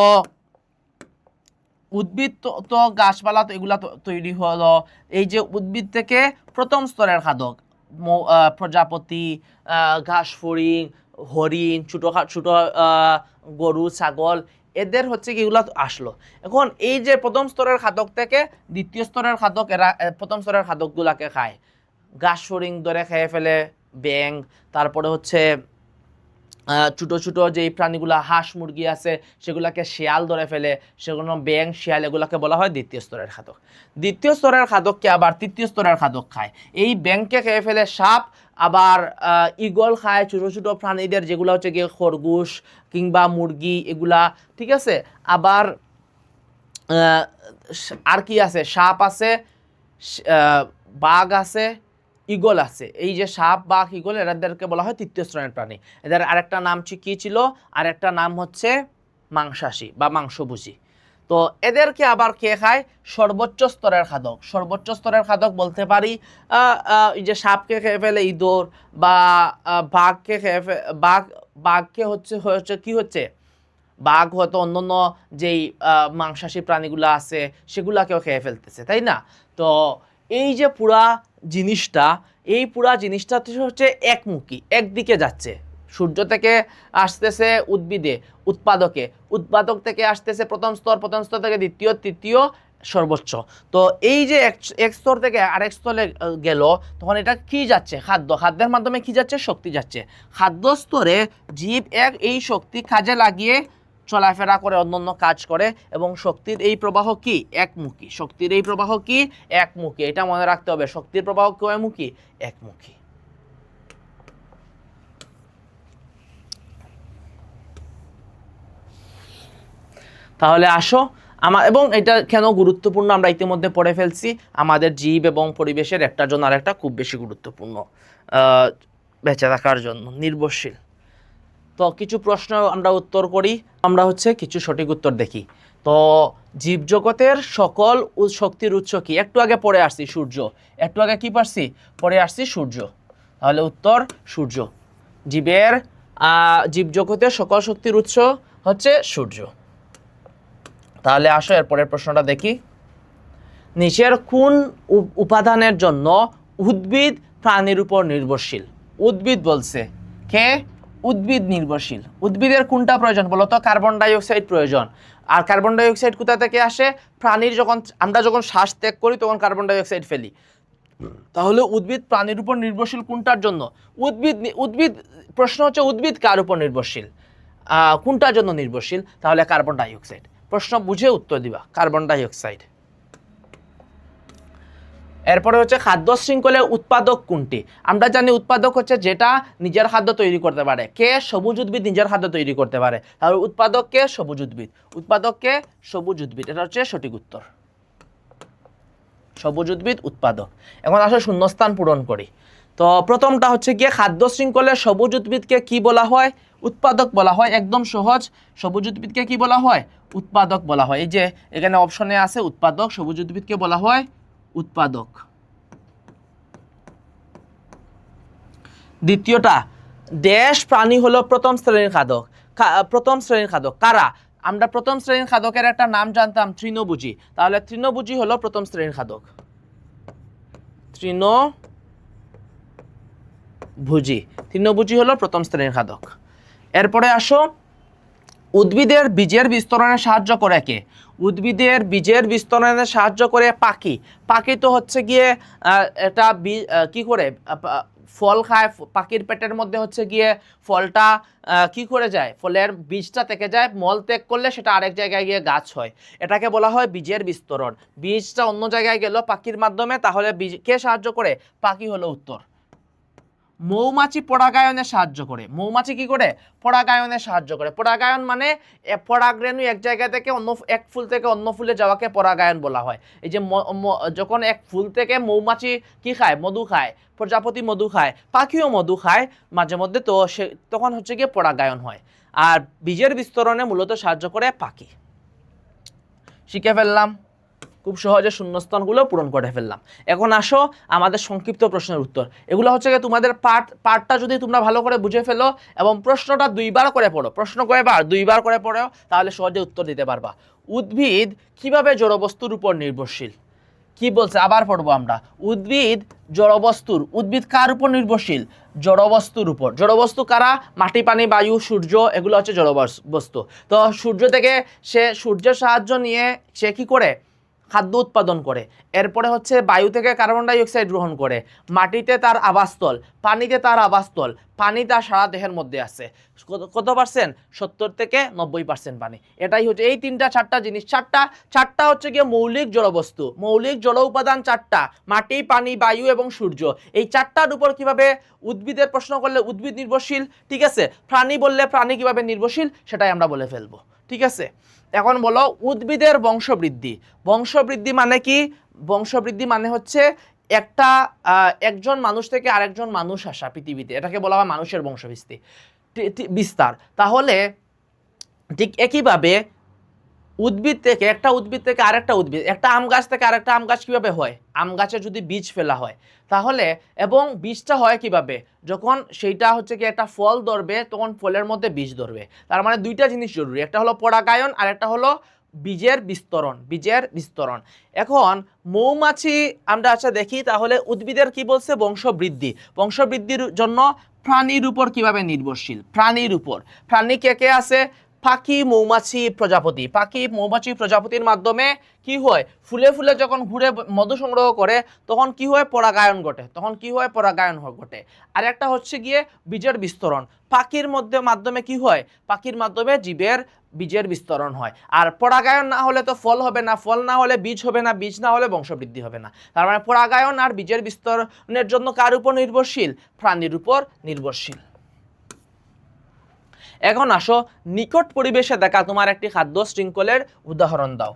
উদ্ভিদ তো গাছপালা তো এগুলা তৈরি হলো এই যে উদ্ভিদ থেকে প্রথম স্তরের খাদ্য, প্রজাপতি, ঘাসফড়িং, হরিণ, ছোট ছোট গরু, ছাগল, এদের হচ্ছে কি এগুলো আসলো। এখন এই যে প্রথম স্তরের খাদক থেকে দ্বিতীয় স্তরের খাদক, এরা প্রথম স্তরের খাদকগুলাকে খায়। ঘাসফড়িং ধরে খেয়ে ফেলে ব্যাঙ, তারপরে হচ্ছে ছোটো ছোটো যেই প্রাণীগুলো হাঁস মুরগি আছে সেগুলোকে শিয়াল ধরে ফেলে, সেগুলো ব্যাঙ শিয়াল এগুলোকে বলা হয় দ্বিতীয় স্তরের খাদক। দ্বিতীয় স্তরের খাদককে আবার তৃতীয় স্তরের খাদক খায়। এই ব্যাঙকে খেয়ে ফেলে সাপ, আবার ঈগল খায় ছোটো ছোটো প্রাণীদের, যেগুলো হচ্ছে গিয়ে খরগোশ কিংবা মুরগি এগুলা। ঠিক আছে, আবার আর কি আছে? সাপ আছে, বাঘ আছে, ঈগল আছে। এই যে সাপ, বাঘ, ঈগল এদেরকে বলা হয় তৃতীয় শ্রেণীর প্রাণী। এদের আরেকটা নাম কি ছিল? আরেকটা নাম হচ্ছে মাংসাশী বা মাংসভোজী। তো এদেরকে আবার কে খায়? সর্বোচ্চ স্তরের খাদক। সর্বোচ্চ স্তরের খাদক বলতে পারি এই যে সাপকে খেয়ে ফেলে ইঁদুর, বা বাঘকে খেয়ে বাঘকে হচ্ছে কি হচ্ছে? বাঘ হয়তো অন্যান্য যেই মাংসাশী প্রাণীগুলো আছে সেগুলাকেও খেয়ে ফেলতেছে, তাই না? তো এই যে পুরা জিনিসটা, এই পুরা জিনিসটা হচ্ছে একমুখী, একদিকে যাচ্ছে। সূর্য থেকে আসতেছে উদ্ভিদে, উৎপাদক থেকে আসতেছে প্রথম স্তর, প্রথম স্তর থেকে দ্বিতীয়, তৃতীয়, সর্বোচ্চ। তো এই যে এক স্তর থেকে আরেক স্তরে গেল, তখন এটা কি যাচ্ছে? খাদ্যের মাধ্যমে কি যাচ্ছে? শক্তি যাচ্ছে। খাদ্য স্তরে জীব এই শক্তি কাজে লাগিয়ে চলাফেরা করে, অন্যান্য কাজ করে, এবং শক্তির এই প্রবাহ কি? একমুখী। শক্তির এই প্রবাহ কি? একমুখী। এটা মনে রাখতে হবে, শক্তির প্রবাহ কয়মুখী? একমুখী। তাহলে আসো এবং এটা কেন গুরুত্বপূর্ণ আমরা ইতিমধ্যে পড়ে ফেলছি। আমাদের জীব এবং পরিবেশের একটার জন্য আরেকটা খুব বেশি গুরুত্বপূর্ণ, বেঁচে থাকার জন্য নির্ভরশীল। তো কিছু প্রশ্ন আমরা উত্তর করি, আমরা হচ্ছে কিছু সঠিক উত্তর দেখি। তো জীবজগতের সকল শক্তির উৎস কি? একটু আগে পড়ে আসছি সূর্য, একটু আগে কি পারছি? পড়ে আসছি সূর্য। তাহলে উত্তর সূর্য। জীবজগতের সকল শক্তির উৎস হচ্ছে সূর্য। তাহলে আসো এরপরের প্রশ্নটা দেখি। নিচের কোন উপাদানের জন্য উদ্ভিদ প্রাণীর উপর নির্ভরশীল? উদ্ভিদ বলছে, কে? উদ্ভিদ নির্ভরশীল। উদ্ভিদের কোনটা প্রয়োজন বলতো? কার্বন ডাই অক্সাইড প্রয়োজন। আর কার্বন ডাই অক্সাইড কোথা থেকে আসে? প্রাণীর আমরা যখন শ্বাস ত্যাগ করি তখন কার্বন ডাই অক্সাইড ফেলি। তাহলে উদ্ভিদ প্রাণীর উপর নির্ভরশীল কোনটার জন্য? উদ্ভিদ প্রশ্ন হচ্ছে উদ্ভিদ কার উপর নির্ভরশীল, কোনটার জন্য নির্ভরশীল? তাহলে কার্বন ডাই অক্সাইড। প্রশ্ন বুঝে উত্তর দিবা, কার্বন ডাই অক্সাইড। এরপরে হচ্ছে খাদ্য শৃঙ্খলের উৎপাদক কোনটি? আমরা জানি উৎপাদক হচ্ছে যেটা নিজের খাদ্য তৈরি করতে পারে। কে? সবুজ উদ্ভিদ নিজের খাদ্য তৈরি করতে পারে। তাহলে উৎপাদক কে? সবুজ উদ্ভিদ। উৎপাদক কে? সবুজ উদ্ভিদ। এটা হচ্ছে সঠিক উত্তর, সবুজ উদ্ভিদ উৎপাদক। এখন আসলে শূন্যস্থান পূরণ করি। তো প্রথমটা হচ্ছে গিয়ে খাদ্য শৃঙ্খলের সবুজ উদ্ভিদকে কি বলা হয়? উৎপাদক বলা হয়। একদম সহজ। সবুজ উদ্ভিদকে কি বলা হয়? উৎপাদক বলা হয়। এই যে এখানে অপশনে আছে উৎপাদক, সবুজ উদ্ভিদকে বলা হয় উৎপাদক। দ্বিতীয়টা, দেশ প্রাণী হলো প্রথম শ্রেণীর খাদক। প্রথম শ্রেণীর খাদক কারা? আমরা প্রথম শ্রেণীর খাদকের একটা নাম জানতাম, তৃণভোজী। তাহলে তৃণভোজী হলো প্রথম শ্রেণীর খাদক, তৃণভোজী হলো প্রথম শ্রেণীর খাদক। এরপরে আসো, উদ্ভিদের বীজের বিস্তরণে সাহায্য করে কে? উদ্ভিদের বীজের বিস্তরণে সাহায্য করে পাখি। পাখি তো হচ্ছে গিয়ে এটা কি করে ফল খায়, পাখির পেটের মধ্যে হচ্ছে গিয়ে ফলটা কি করে যায়, ফলের বীজটা থেকে যায়, মল ত্যাগ করলে সেটা আরেক জায়গায় গিয়ে গাছ হয়। এটাকে বলা হয় বীজের বিস্তরণ। বীজটা অন্য জায়গায় গেল পাখির মাধ্যমে, তাহলে বীজ কে সাহায্য করে? পাখি হলো উত্তর। মৌমাছি পরাগায়নে সাহায্য করে। মৌমাছি কি করে? পরাগায়নে সাহায্য করে। পরাগায়ন মানে পরাগরেণু এক জায়গা থেকে অন্য, এক ফুল থেকে অন্য ফুলে যাওয়াকে পরাগায়ন বলা হয়। এই যে যখন এক ফুল থেকে মৌমাছি কি খায়? মধু খায়। প্রজাপতি মধু খায়, পাখিও মধু খায় মাঝে মধ্যে, তো সে তখন হচ্ছে গিয়ে পরাগায়ন হয়। আর বীজের বিস্তরণে মূলত সাহায্য করে পাখি। শিখে ফেললাম, খুব সহজে শূন্যস্থানগুলো পূরণ করে ফেললাম। এখন আসো আমাদের সংক্ষিপ্ত প্রশ্নের উত্তর। এগুলো হচ্ছে তোমাদের পার্টটা যদি তোমরা ভালো করে বুঝে ফেলো এবং প্রশ্নটা দুইবার করে পড়ো, প্রশ্ন কয়বার? দুইবার করে পড়ো, তাহলে সহজে উত্তর দিতে পারবা। উদ্ভিদ কিভাবে জড়বস্তুর উপর নির্ভরশীল? কি বলছে? আবার পড়বো আমরা। উদ্ভিদ জড়বস্তুর, উদ্ভিদ কার উপর নির্ভরশীল? জড়বস্তুর উপর। জড়বস্তু কারা? মাটি, পানি, বায়ু, সূর্য, এগুলো হচ্ছে জড়বস্তু। তো সূর্য থেকে সে সূর্যের সাহায্য নিয়ে সে কি করে? খাদ্য উৎপাদন করে। এরপরে হচ্ছে বায়ু থেকে কার্বন ডাই অক্সাইড গ্রহণ করে। মাটিতে তার আবাসস্থল, পানিতে তার আবাসস্থল। পানি তার সারা দেহের মধ্যে আছে। কত পার্সেন্ট? 70 থেকে 90% পানি। এটাই হচ্ছে এই তিনটা চারটা জিনিস। চারটা হচ্ছে গিয়ে মৌলিক জড়বস্তু, মৌলিক জল উপাদান চারটা, মাটি, পানি, বায়ু এবং সূর্য। এই চারটার উপর কিভাবে উদ্ভিদের প্রশ্ন করলে উদ্ভিদ নির্ভরশীল, ঠিক আছে। প্রাণী বললে প্রাণী কিভাবে নির্ভরশীল সেটাই আমরা বলে ফেলবো, ঠিক আছে। এখন বলো উদ্ভিদের বংশবৃদ্ধি। বংশবৃদ্ধি মানে কি? বংশবৃদ্ধি মানে হচ্ছে একজন মানুষ থেকে আরেকজন মানুষ আসা পৃথিবীতে, এটাকে বলা হয় মানুষের বংশবৃদ্ধি, বিস্তার। তাহলে ঠিক একইভাবে উদ্ভিদ থেকে আরেকটা উদ্ভিদ, একটা আম গাছ থেকে আরেকটা আম গাছ কিভাবে হয়? আম গাছে যদি বীজ ফেলা হয় তাহলে, এবং বীজটা হয় কিভাবে? যখন সেইটা হচ্ছে কি একটা ফল ধরবে তখন ফলের মধ্যে বীজ ধরবে। তার মানে দুইটা জিনিস জরুরি, একটা হলো পরাগায়ন আর একটা হলো বীজের বিস্তরণ। এখন মৌমাছি আমরা আচ্ছা দেখি, তাহলে উদ্ভিদের কি বলছে? বংশবৃদ্ধি। বংশবৃদ্ধির জন্য প্রাণীর উপর কিভাবে নির্ভরশীল? প্রাণী কে কে আছে? পাখি, মৌমাছি, প্রজাপতি। পাখি, মৌমাছি, প্রজাপতির মাধ্যমে কি হয়? ফুলে ফুলে যখন ঘুরে মধু সংগ্রহ করে তখন কি হয়? পরাগায়ন ঘটে। আর একটা হচ্ছে গিয়ে বীজের বিস্তরণ। পাখির মাধ্যমে কি হয়? পাখির মাধ্যমে বীজের বিস্তরণ হয়। আর পরাগায়ন না হলে তো ফল হবে না, ফল না হলে বীজ হবে না, বীজ না হলে বংশবৃদ্ধি হবে না। তার মানে পরাগায়ন আর বীজের বিস্তরণের জন্য কার উপর নির্ভরশীল? প্রাণীর উপর নির্ভরশীল। এখন আসো, নিকট পরিবেশে দেখা তোমার একটি খাদ্য শৃঙ্খলের উদাহরণ দাও।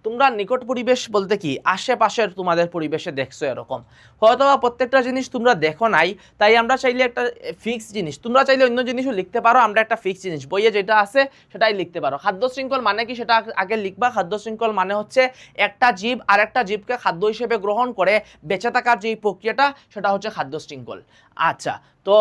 তোমরা নিকট পরিবেশ বলতে কি? আশেপাশের তোমাদের পরিবেশে দেখছো এরকম, হয়তো প্রত্যেকটা জিনিস তোমরা দেখো নাই, তাই আমরা চাইলে একটা ফিক্স জিনিস, তোমরা চাইলে অন্য জিনিসও লিখতে পারো, আমরা একটা ফিক্স জিনিস বইয়ে যেটা আছে সেটাই লিখতে পারো। খাদ্য শৃঙ্খল মানে কি সেটা আগে লিখবা। খাদ্য শৃঙ্খল মানে হচ্ছে একটা জীব আর একটা জীবকে খাদ্য হিসেবে গ্রহণ করে বেঁচে থাকার যে প্রক্রিয়াটা, সেটা হচ্ছে খাদ্য শৃঙ্খল। আচ্ছা, তো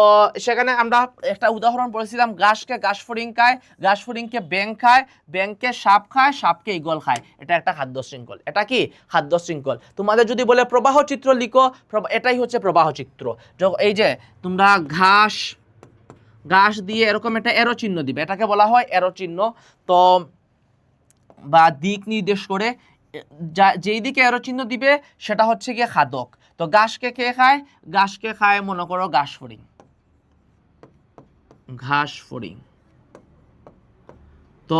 সেখানে আমরা একটা উদাহরণ বলেছিলাম, ঘাসকে ঘাসফড়িং খায়, ঘাসফড়িংকে ব্যাঙ খায়, ব্যাঙকে সাপ খায়, সাপকে ঈগল খায়। এটা একটা খাদ্য শৃঙ্খল। এটা কি? খাদ্য শৃঙ্খল। তোমাদের যদি বলে প্রবাহ চিত্র লিখো, এটাই হচ্ছে প্রবাহ চিত্র। এই যে তোমরা ঘাস দিয়ে এরকম একটা এরো চিহ্ন দিবে, এটাকে বলা হয় এরো চিহ্ন। তো বা দিক নির্দেশ করে যেই দিকে এরো চিহ্ন দিবে সেটা হচ্ছে গিয়ে খাদক। তো ঘাসকে কে খায়? ঘাসকে খায় মনে করো ঘাস ফড়িং, ঘাস ফড়িং। তো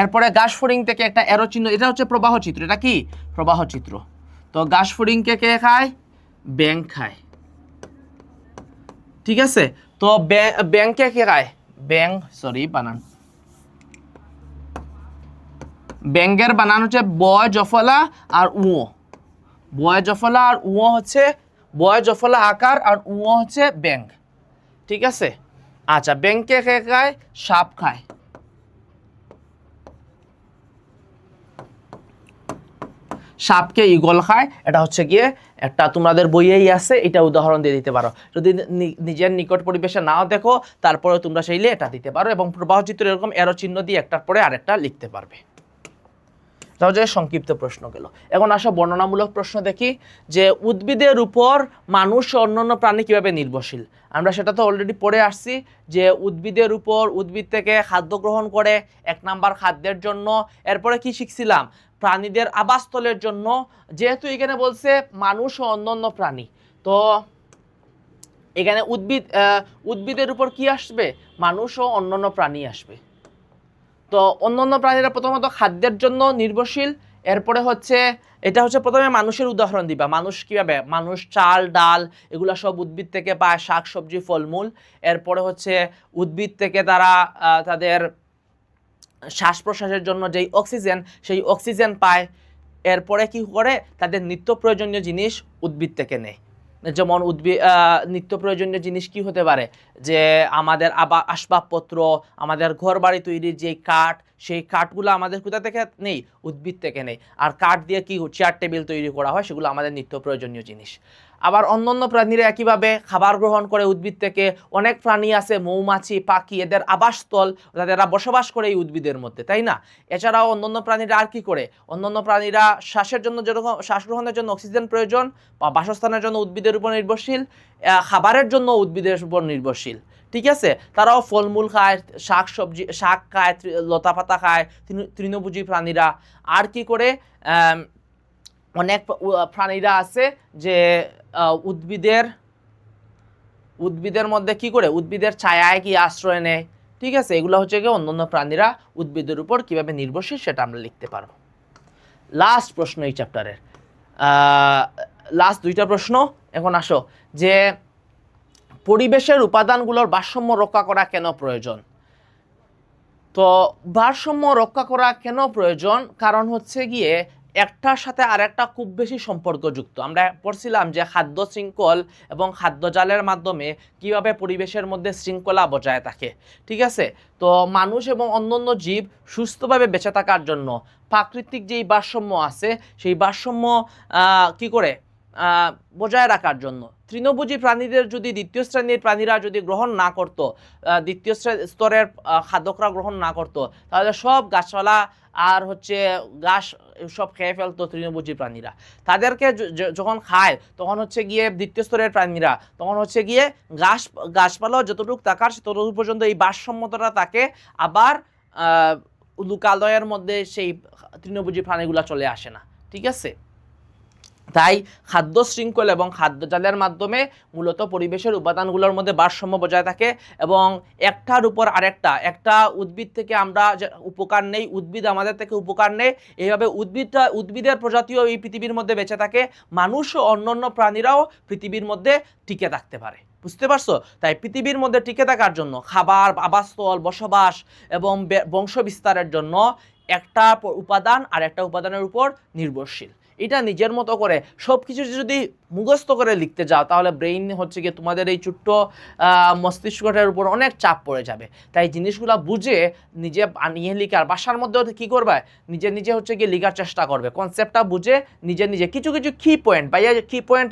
এরপরে ঘাস ফড়িং থেকে একটা এরো চিহ্ন, এটা হচ্ছে প্রবাহ চিত্র, এটা কি প্রবাহ চিত্র। তো ঘাস ফড়িংকে কে খায়? ব্যাঙ খায়, ঠিক আছে। তো ব্যাঙকে কে খায়? ব্যাঙ, সরি বানান, ব্যাঙের বানান হচ্ছে বয় জফলা আর উঁ। বয় জফলা আর উঁ হচ্ছে, বয় জফলা আকার আর উঁ হচ্ছে ব্যাঙ, ঠিক আছে। আচ্ছা, ব্যাঙকে কে খায়? সাপ খায়। সাপকে ঈগল খায়। এটা হচ্ছে গিয়ে একটা তোমাদের বইয়েই আছে, এটা উদাহরণ দিয়ে দিতে পারো। যদি নিজের নিকট পরিবেশে নাও দেখো তারপরে তোমরা চাইলে এটা দিতে পারো, এবং প্রবাহ চিত্র এরকম এরো চিহ্ন দিয়ে একটার পরে আরেকটা লিখতে পারবে। তাহলে সংক্ষিপ্ত প্রশ্ন গেল। এখন আসো বর্ণনামূলক প্রশ্ন দেখি, যে উদ্ভিদের উপর মানুষ ও অন্যান্য প্রাণী কিভাবে নির্ভরশীল। আমরা সেটা তো অলরেডি পড়ে আসছি, যে উদ্ভিদের উপর, উদ্ভিদ থেকে খাদ্য গ্রহণ করে, 1 নাম্বার খাদ্যের জন্য। এরপরে কি শিখছিলাম? প্রাণীদের আবাসস্থলের জন্য। যেহেতু এখানে বলছে মানুষ ও অন্যান্য প্রাণী, তো এখানে উদ্ভিদের উপর কি আসবে? মানুষ ও অন্যান্য প্রাণী আসবে। তো অন্যান্য প্রাণীরা প্রথমত খাদ্যের জন্য নির্ভরশীল। এরপরে হচ্ছে, এটা হচ্ছে প্রথমে মানুষের উদাহরণ দিবা, মানুষ কিভাবে, মানুষ চাল ডাল এগুলো সব উদ্ভিদ থেকে পায়, শাক সবজি ফলমূল। এরপরে হচ্ছে উদ্ভিদ থেকে তারা তাদের শ্বাস প্রশ্বাসের জন্য যেই অক্সিজেন, সেই অক্সিজেন পায়। এরপরে কি করে? তাদের নিত্য প্রয়োজনীয় জিনিস উদ্ভিদ থেকে নেয়। যেমন নিত্য প্রয়োজনীয় জিনিস কি হতে পারে? যে আমাদের আসবাবপত্র, আমাদের ঘর বাড়ি তৈরির যে কাঠ, সেই কাঠগুলো আমাদের কোথা থেকে নেই? উদ্ভিদ থেকে নেই। আর কাঠ দিয়ে কি চেয়ার টেবিল তৈরি করা হয়, সেগুলো আমাদের নিত্য প্রয়োজনীয় জিনিস। আবার অন্যান্য প্রাণীরা একইভাবে খাবার গ্রহণ করে উদ্ভিদ থেকে। অনেক প্রাণী আছে, মৌমাছি, পাখি, এদের আবাসস্থল, তারা বসবাস করে এই উদ্ভিদের মধ্যে, তাই না? এছাড়াও অন্যান্য প্রাণীরা আর কি করে? অন্যান্য প্রাণীরা শ্বাসের জন্য, যেরকম শ্বাস গ্রহণের জন্য অক্সিজেন প্রয়োজন, বা বাসস্থানের জন্য উদ্ভিদের উপর নির্ভরশীল, খাবারের জন্য উদ্ভিদের উপর নির্ভরশীল, ঠিক আছে। তারাও ফলমূল খায়, শাক সবজি, শাক খায়, লতা পাতা খায়, তৃণভোজী প্রাণীরা। আর কি করে? অনেক প্রাণীরা আছে যে উদ্ভিদের মধ্যে কি করে? উদ্ভিদের ছায়ায় কি আশ্রয় নেয়, ঠিক আছে। এগুলো হচ্ছে কি অন্যান্য প্রাণীরা উদ্ভিদের উপর কিভাবে নির্ভরশীল, সেটা আমরা লিখতে পারবো। লাস্ট প্রশ্ন এই চ্যাপ্টারের, লাস্ট 2টা প্রশ্ন। এখন আসো, যে পরিবেশের উপাদানগুলোর ভারসাম্য রক্ষা করা কেন প্রয়োজন? তো ভারসাম্য রক্ষা করা কেন প্রয়োজন? কারণ হচ্ছে গিয়ে একটার সাথে আরেকটা খুব বেশি সম্পর্কযুক্ত। আমরা পড়ছিলাম যে খাদ্য শৃঙ্খল এবং খাদ্য জালের মাধ্যমে কিভাবে পরিবেশের মধ্যে শৃঙ্খলা বজায় থাকে, ঠিক আছে। তো মানুষ এবং অন্যান্য জীব সুস্থভাবে বেঁচে থাকার জন্য প্রাকৃতিক যেই ভারসাম্য আছে, সেই ভারসাম্য কি করে বজায় রাখার জন্য তৃণভোজী প্রাণীদের যদি দ্বিতীয় শ্রেণীর প্রাণীরা যদি গ্রহণ না করত, দ্বিতীয় স্তরের খাদ্যকরা গ্রহণ না করত, তাহলে সব গাছপালা আর হচ্ছে ঘাস সব খেয়ে ফেলতো তৃণভোজী প্রাণীরা। তাদেরকে যখন খায় তখন হচ্ছে গিয়ে দ্বিতীয় স্তরের প্রাণীরা, তখন হচ্ছে গিয়ে গাছপালাও যতটুকু থাকার ততটুকু পর্যন্ত এই ভারসাম্যতাটা থাকে। আবার লুকালয়ের মধ্যে সেই তৃণভোজী প্রাণীগুলো চলে আসে না, ঠিক আছে। তাই খাদ্য শৃঙ্খল এবং খাদ্য জালের মাধ্যমে মূলত পরিবেশের উপাদানগুলোর মধ্যে ভারসাম্য বজায় থাকে, এবং একটার উপর আরেকটা, একটা উদ্ভিদ থেকে আমরা উপকার নেই, উদ্ভিদ আমাদের থেকে উপকার নেই, এইভাবে উদ্ভিদের প্রজাতিও এই পৃথিবীর মধ্যে বেঁচে থাকে, মানুষ ও অন্যান্য প্রাণীরাও পৃথিবীর মধ্যে টিকে থাকতে পারে। বুঝতে পারছো? তাই পৃথিবীর মধ্যে টিকে থাকার জন্য খাবার, আবাসস্থল, বসবাস এবং বংশ বিস্তারের জন্য একটা উপাদান আর একটা উপাদানের উপর নির্ভরশীল। এটা নিজের মতো করে সব কিছু যদি মুখস্থ করে লিখতে যাও, তাহলে ব্রেইন হচ্ছে গিয়ে তোমাদের এই ছোট্ট মস্তিষ্কটার উপর অনেক চাপ পড়ে যাবে। তাই জিনিসগুলো বুঝে নিজে বানিয়ে লিখার, বাসার মধ্যেও কী করবে, নিজে নিজে হচ্ছে গিয়ে লিখার চেষ্টা করবে, কনসেপ্টটা বুঝে নিজে নিজে কিছু কিছু কি পয়েন্ট, ভাইয়া কি পয়েন্ট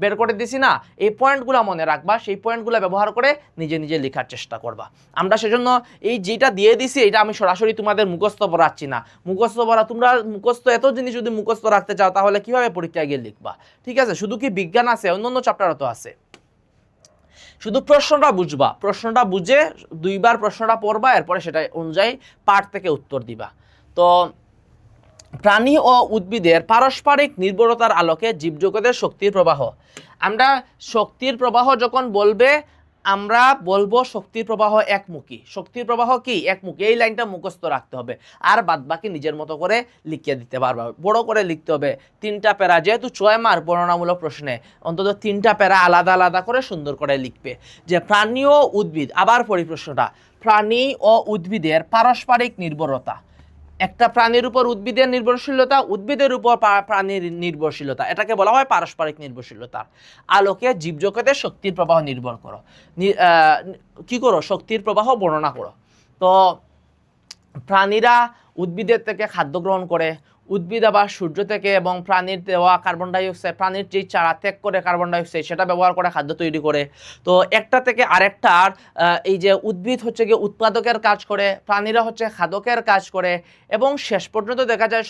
বের করে দিছি না, এই পয়েন্টগুলো মনে রাখবা, সেই পয়েন্টগুলো ব্যবহার করে নিজে নিজে লেখার চেষ্টা করবা। আমরা সেজন্য এই যেটা দিয়ে দিছি, এটা আমি সরাসরি তোমাদের মুখস্থ পড়াচ্ছি না। মুখস্থ পড়া, তোমরা মুখস্থ এত জিনিস যদি মুখস্থ রাখতে চাও, তাহলে কিভাবে পরীক্ষায় গিয়ে লিখবা, ঠিক আছে। শুধু কি বিজ্ঞান আছে, অন্যান্য চ্যাপ্টারও তো আছে। শুধু প্রশ্নটা বুঝবা, প্রশ্নটা বুঝে 2বার প্রশ্নটা পড়বা, এরপরে সেটা অনুযায়ী পাঠ থেকে উত্তর দিবা। তো প্রাণী ও উদ্ভিদের পারস্পরিক নির্ভরতার আলোকে জীবজগতের শক্তির প্রবাহ। আমরা শক্তির প্রবাহ যখন বলবে আমরা বলবো শক্তির প্রবাহ একমুখী। শক্তির প্রবাহ কি? একমুখী। এই লাইনটা মুখস্থ রাখতে হবে, আর বাদ বাকি নিজের মতো করে লিখে দিতে পারবা। বড় করে লিখতে হবে, 3টা প্যারা, যেহেতু 6 মার্ক বর্ণনামূলক প্রশ্নে, অন্তত 3টা প্যারা আলাদা আলাদা করে সুন্দর করে লিখবে। যে প্রাণী ও উদ্ভিদ, আবার পরিপ্রশ্নটা, প্রাণী ও উদ্ভিদের পারস্পরিক নির্ভরতা। একটা প্রাণীর উপর উদ্ভিদের নির্ভরশীলতা, উদ্ভিদের উপর প্রাণীর নির্ভরশীলতা, এটাকে বলা হয় পারস্পরিক নির্ভরশীলতা। আলোকে জীবজগতের শক্তির প্রবাহ নির্ভর করো, কি করো? শক্তির প্রবাহ বর্ণনা করো। তো প্রাণীরা উদ্ভিদের থেকে খাদ্য গ্রহণ করে, উদ্ভিদ আবার সূর্য থেকে এবং প্রাণীর দেওয়া কার্বন ডাইঅক্সাইড, প্রাণীর যেই চারা ত্যাগ করে কার্বন ডাইঅক্সাইড, সেটা ব্যবহার করে খাদ্য তৈরি করে। তো একটা থেকে আরেকটার এই যে উদ্ভিদ হচ্ছে গিয়ে উৎপাদকের কাজ করে, প্রাণীরা হচ্ছে খাদকের কাজ করে, এবং শেষ পর্যন্ত দেখা যায়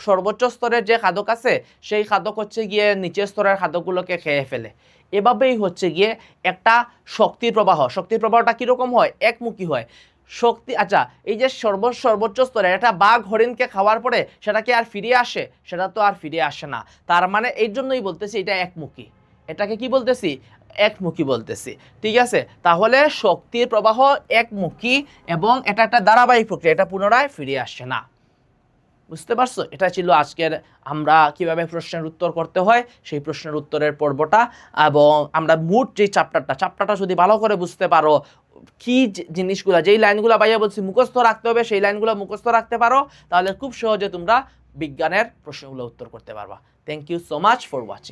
সর্বোচ্চ স্তরের যে খাদক আছে, সেই খাদক হচ্ছে গিয়ে নিচের স্তরের খাদকগুলোকে খেয়ে ফেলে। এভাবেই হচ্ছে গিয়ে একটা শক্তির প্রবাহ। শক্তির প্রবাহটা কীরকম হয়? একমুখী হয়। শক্তি, আচ্ছা, এই যে সর্বোচ্চ স্তরে একটা বাঘ হরিণকে খাওয়ার পরে সেটা কি আর ফিরে আসে? সেটা তো আর ফিরে আসে না। তার মানে এই জন্যই বলতেছি এটা একমুখী। এটাকে কি বলতেছি? একমুখী বলতেছি। ঠিক আছে, তাহলে শক্তির প্রবাহ একমুখী এবং এটা একটা ধারাবাহিক প্রক্রিয়া, এটা পুনরায় ফিরে আসে না। বুঝতে পারছো? এটা ছিল আজকের আমরা কিভাবে প্রশ্নের উত্তর করতে হয় সেই প্রশ্নের উত্তরের পর্বটা। এবং আমরা মোট যে চ্যাপ্টারটা যদি ভালো করে বুঝতে পারো, কি জিনিসগুলো, যেই লাইনগুলো ভাইয়া বলছি মুখস্থ রাখতে হবে, সেই লাইনগুলো মুখস্থ রাখতে পারো, তাহলে খুব সহজে তোমরা বিজ্ঞানের প্রশ্নগুলো উত্তর করতে পারবা। Thank you so much for watching.